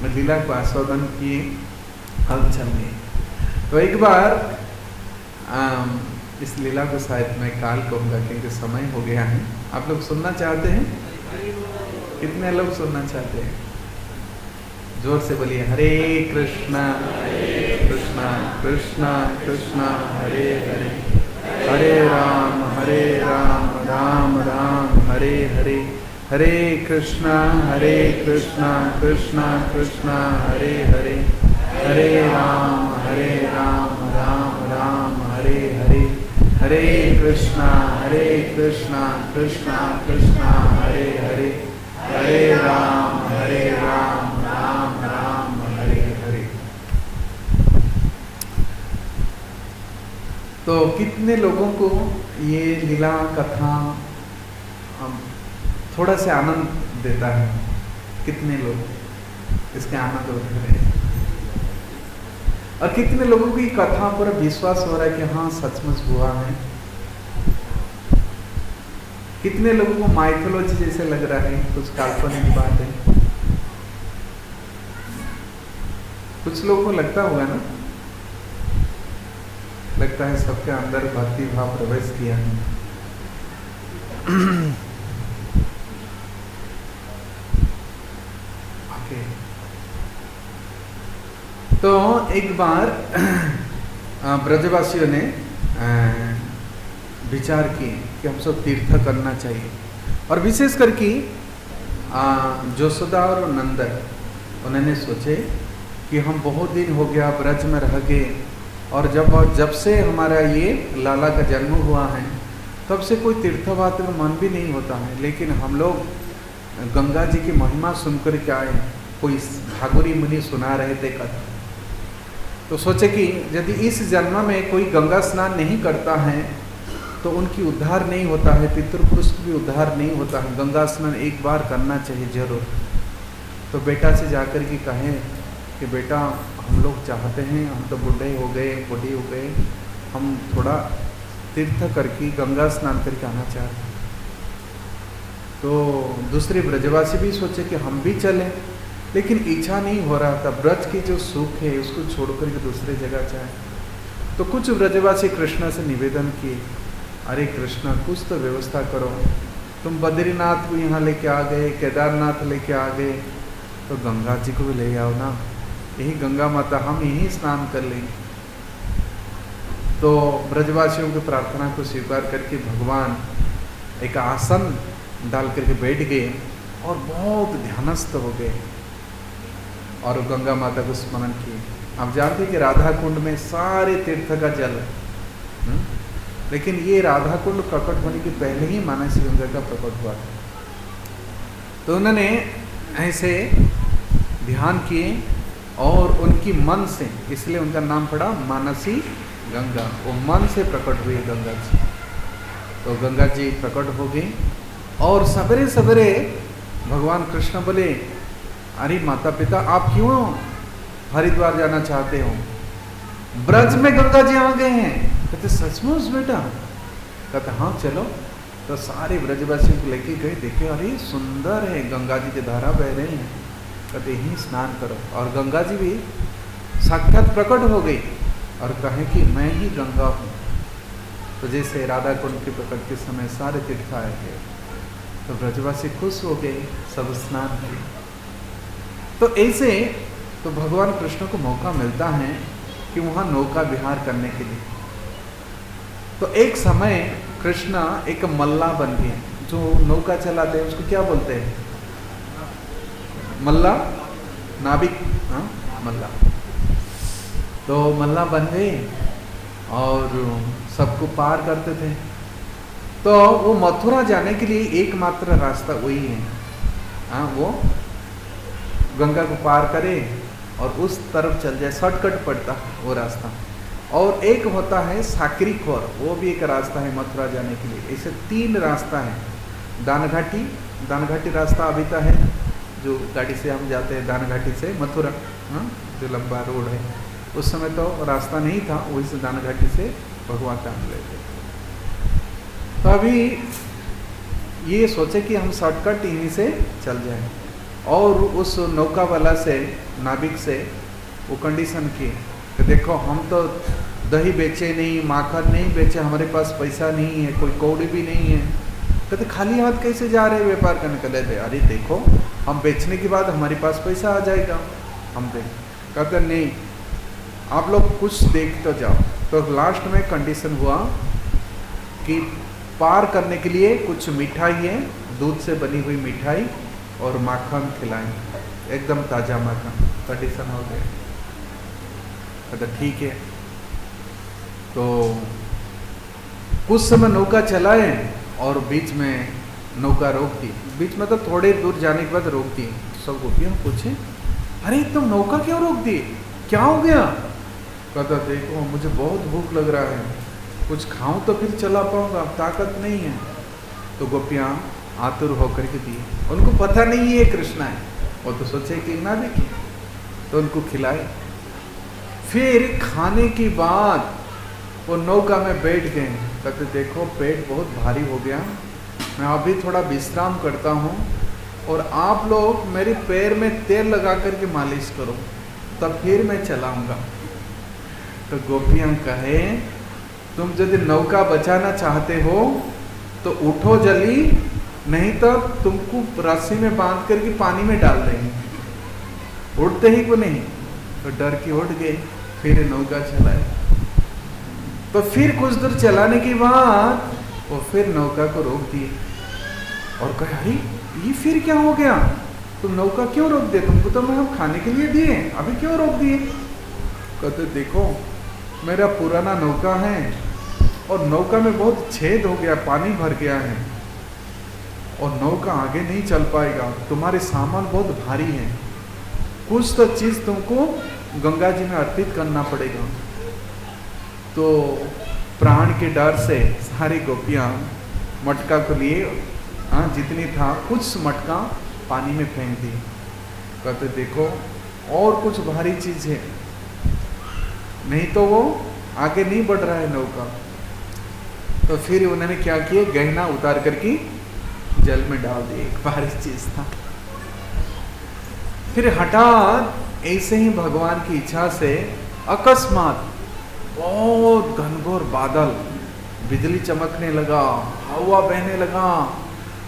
लीला को आस्वादन किए, अब चल गए। तो एक बार इस लीला को शायद मैं काल कहूँगा क्योंकि समय हो गया है। आप लोग सुनना चाहते हैं? कितने लोग सुनना चाहते हैं? जोर से बोलिए हरे कृष्णा कृष्णा कृष्णा कृष्णा हरे हरे, हरे राम राम राम हरे हरे, हरे कृष्णा कृष्णा कृष्णा हरे हरे, हरे राम राम राम हरे हरे, हरे कृष्णा कृष्णा कृष्णा हरे हरे, हरे राम राम राम हरे हरे। तो कितने लोगों को ये लीला कथा थोड़ा सा आनंद देता है? कितने लोग इसके आनंद उठा रहे हैं? और कितने लोगों को ये कथा पर विश्वास हो रहा है कि हाँ सचमुच हुआ है? कितने लोगों को माइथोलॉजी जैसे लग रहा है, कुछ काल्पनिक बात है? कुछ लोगों को लगता होगा ना, लगता है सबके अंदर भक्ति भाव प्रवेश किया है। ओके, तो एक बार ब्रजवासियों ने विचार किए कि हम सब तीर्थ करना चाहिए, और विशेष करके जोशोदा और नंदन उन्होंने सोचे कि हम बहुत दिन हो गया ब्रज में रह गए और जब से हमारा ये लाला का जन्म हुआ है तब से कोई तीर्थवाद में मन भी नहीं होता है, लेकिन हम लोग गंगा जी की महिमा सुनकर के आए, कोई भागुरी मुनि सुना रहे थे कथा, तो सोचे कि यदि इस जन्म में कोई गंगा स्नान नहीं करता है तो उनकी उद्धार नहीं होता है, पितृपुरुष की भी उद्धार नहीं होता है, गंगा स्नान एक बार करना चाहिए जरूर। तो बेटा से जाकर के कहें कि बेटा हम लोग चाहते हैं, हम तो बूढ़े हो गए बूढ़ी हो गए, हम थोड़ा तीर्थ करके गंगा स्नान करके आना चाहते हैं। तो दूसरे ब्रजवासी भी सोचे कि हम भी चलें, लेकिन इच्छा नहीं हो रहा था, ब्रज की जो सुख है उसको छोड़कर के दूसरे जगह जाए। तो कुछ ब्रजवासी कृष्ण से निवेदन किए, अरे कृष्ण कुछ तो व्यवस्था करो, तुम बद्रीनाथ को यहाँ लेके आ गए, केदारनाथ लेके आ गए, तो गंगा जी को भी ले आओ ना, यही गंगा माता, हम यहीं स्नान कर लेंगे। तो ब्रजवासियों की प्रार्थना को स्वीकार करके भगवान एक आसन डाल करके बैठ गए और बहुत ध्यानस्थ हो गए और गंगा माता को स्मरण किए। आप जानते हैं कि राधा कुंड में सारे तीर्थ का जल है, लेकिन ये राधा कुंड प्रकट होने के पहले ही मानसी गंगा का प्रकट हुआ था। तो उन्होंने ऐसे ध्यान किए और उनकी मन से, इसलिए उनका नाम पड़ा मानसी गंगा, वो मन से प्रकट हुई गंगा जी। तो गंगा जी प्रकट हो गई और सवेरे सवेरे भगवान कृष्ण बोले, अरे माता पिता आप क्यों हरिद्वार जाना चाहते हो, ब्रज में गंगा जी आ गए हैं। कहते सचमुच बेटा? कहते हाँ चलो। तो सारे ब्रजवासियों को लेके गए, देखे अरे सुंदर है, गंगा जी की धारा बह रही है, कहते यहीं स्नान करो। और गंगा जी भी साक्षात प्रकट हो गई और कहे कि मैं ही गंगा हूँ। तो जैसे राधा कुंड की प्रकट के समय सारे तीर्थ आए थे, तो ब्रजवासी खुश हो गए, सब स्नान किए। तो ऐसे तो भगवान कृष्ण को मौका मिलता है कि वहाँ नौका विहार करने के लिए। तो एक समय कृष्ण एक मल्ला बन गए, जो नौका चलाते हैं उसको क्या बोलते हैं? मल्ला, नाविक, हाँ मल्ला। तो मल्ला बन गए और सबको पार करते थे। तो वो मथुरा जाने के लिए एकमात्र रास्ता वही है, हाँ, वो गंगा को पार करे और उस तरफ चल जाए, शॉर्टकट पड़ता है वो रास्ता। और एक होता है साकरी खोर, वो भी एक रास्ता है मथुरा जाने के लिए। ऐसे 3 रास्ता है। दानघाटी रास्ता अभी तो है, जो गाड़ी से हम जाते हैं दानघाटी से मथुरा, हाँ, जो लंबा रोड है। उस समय तो रास्ता नहीं था, वही से दानघाटी से भगवान टांग लेते। तो अभी ये सोचे कि हम शॉर्टकट यहीं से चल जाएं, और उस नौका वाला से, नाविक से वो कंडीशन की कि देखो हम तो दही बेचे नहीं, माखन नहीं बेचे, हमारे पास पैसा नहीं है, कोई कौड़ी भी नहीं है। कहते खाली हाथ कैसे जा रहे व्यापार करने के लिए? अरे देखो हम बेचने के बाद हमारे पास पैसा आ जाएगा, हम देख। कहते नहीं, आप लोग कुछ देख तो जाओ। तो लास्ट में कंडीशन हुआ कि पार करने के लिए कुछ मिठाई है, दूध से बनी हुई मिठाई और माखन खिलाएं, एकदम ताज़ा माखन। कंडीशन हो गया। कहते ठीक है। तो कुछ समय नौका चलाए और बीच में नौका रोक दी। बीच में तो थोड़े दूर जाने के बाद रोक दी। सब गोपियाँ पूछे, अरे तुम नौका क्यों रोक दी, क्या हो गया? कहता देखो मुझे बहुत भूख लग रहा है, कुछ खाऊं तो फिर चला पाऊंगा, ताकत नहीं है। तो गोपियाँ आतुर होकर के दिए। उनको पता नहीं है कृष्णा है, वो तो सोचे कि ना देखिए, तो उनको खिलाए। फिर खाने के बाद वो नौका में बैठ गए। कहते देखो पेट बहुत भारी हो गया, मैं अभी थोड़ा विश्राम करता हूँ और आप लोग मेरे पैर में तेल लगा करके मालिश करो, तब फिर मैं चलाऊंगा। तो गोपियाँ कहे तुम यदि नौका बचाना चाहते हो तो उठो जल्दी, नहीं तो तुमको रस्सी में बांध करके पानी में डाल देंगे। उठते ही को नहीं, तो डर के उठ गए। फिर नौका चलाए। तो फिर कुछ दूर चलाने के बाद वो फिर नौका को रोक दिए और कहे अरे ये फिर क्या हो गया, तुम नौका क्यों रोक दिए? तुमको तो मैं खाने के लिए दिए, अभी क्यों रोक दिए? कहते देखो मेरा पुराना नौका है और नौका में बहुत छेद हो गया, पानी भर गया है और नौका आगे नहीं चल पाएगा, तुम्हारे सामान बहुत भारी है, कुछ तो चीज़ तुमको गंगा जी में अर्पित करना पड़ेगा। तो प्राण के डर से सारी गोपियाँ मटका को लिए, हाँ जितनी था कुछ मटका पानी में फेंक दी। कहते देखो और कुछ भारी चीज़ है, नहीं तो वो आगे नहीं बढ़ रहा है नौका। तो फिर उन्होंने क्या किया, गहना उतार करके जल में डाल दिए, एक भारी चीज़ था। फिर हठात ऐसे ही भगवान की इच्छा से अकस्मात बहुत घनघोर बादल, बिजली चमकने लगा, हवा बहने लगा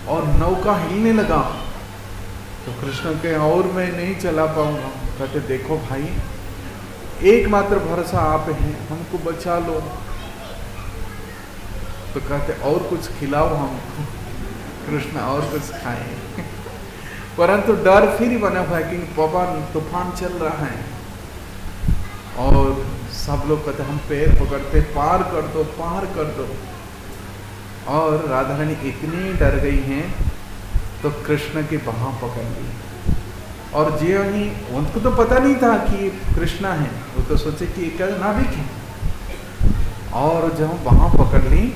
और नौका हिलने लगा। तो कृष्ण के और मैं नहीं चला पाऊंगा। कहते देखो भाई एकमात्र भरोसा आप हैं, हमको बचा लो। तो कहते और कुछ खिलाओ हमको। कृष्ण और कुछ खाए परंतु डर फिर ही बना हुआ है कि पवन तूफान चल रहा है और सब लोग कहते हम पैर पकड़ते, पार कर दो, पार कर दो। और राधा रानी इतनी डर गई हैं तो कृष्ण की बाह पकड़ ली। और जियो ही उनको तो पता नहीं था कि कृष्णा है, वो तो सोचे कि एक नाविक है। और जब बाह पकड़ ली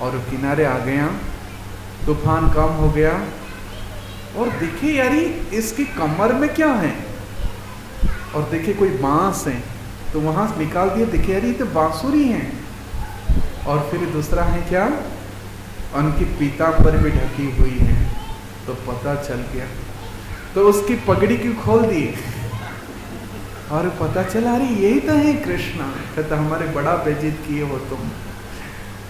और किनारे आ गया, तूफान कम हो गया और देखिए यारी इसकी कमर में क्या है, और देखिए कोई बांस है तो वहां निकाल दिए, देखिए यारी तो बांसुरी है। और फिर दूसरा है क्या, उनकी पीतांबर में ढकी हुई है। तो पता चल गया, तो उसकी पगड़ी क्यों खोल दी और पता चला अरे यही तो है कृष्णा। कहता हमारे बड़ा बेइज्जत किए हो तुम,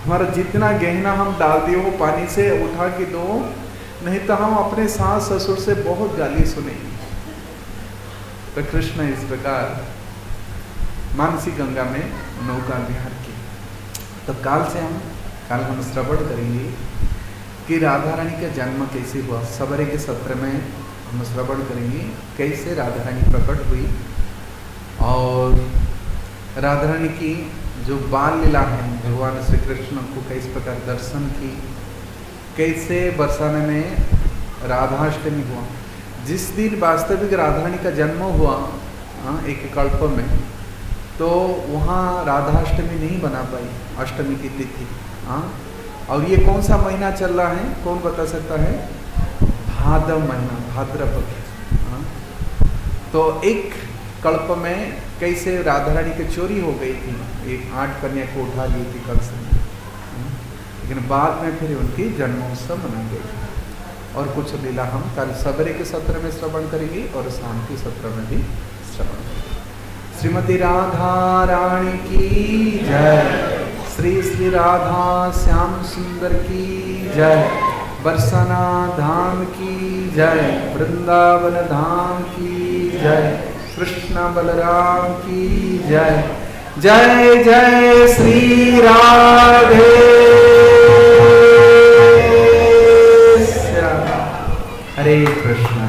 हमारा जितना गहना हम डाल दिए वो पानी से उठा के दो, नहीं तो हम अपने सास ससुर से बहुत गाली सुनेंगे। तो कृष्ण इस प्रकार मानसी गंगा में नौका विहार की। तो काल हम श्रवण करेंगे कि राधा रानी का जन्म कैसे हुआ। सवेरे के सत्र में हम श्रवण करेंगे कैसे राधा रानी प्रकट हुई और राधा रानी की जो बाल लीला है, भगवान श्री कृष्ण को किस प्रकार दर्शन की, कैसे बरसाने में राधाष्टमी हुआ। जिस दिन वास्तविक राधा रानी का जन्म हुआ एक कल्प में, तो वहाँ राधाष्टमी नहीं बना पाई, अष्टमी की तिथि। और ये कौन सा महीना चल रहा है, कौन बता सकता है? भाद्र महीना, भाद्रपद। तो एक कल्प में कैसे राधा रानी की चोरी हो गई थी, एक 8 कन्या को उठा ली थी कलश में, लेकिन बाद में फिर उनकी जन्मोत्सव मनाई गई। और कुछ लीला हम कल सवेरे के सत्र में श्रवण करेंगे और शाम के सत्र में भी श्रवण करेंगे। श्रीमती राधा रानी की जय, श्री श्री राधा श्याम सुंदर की जय, बरसाना धाम की जय, वृंदावन धाम की जय, कृष्ण बलराम की जय। जय जय श्री राधे श्याम। हरे कृष्ण।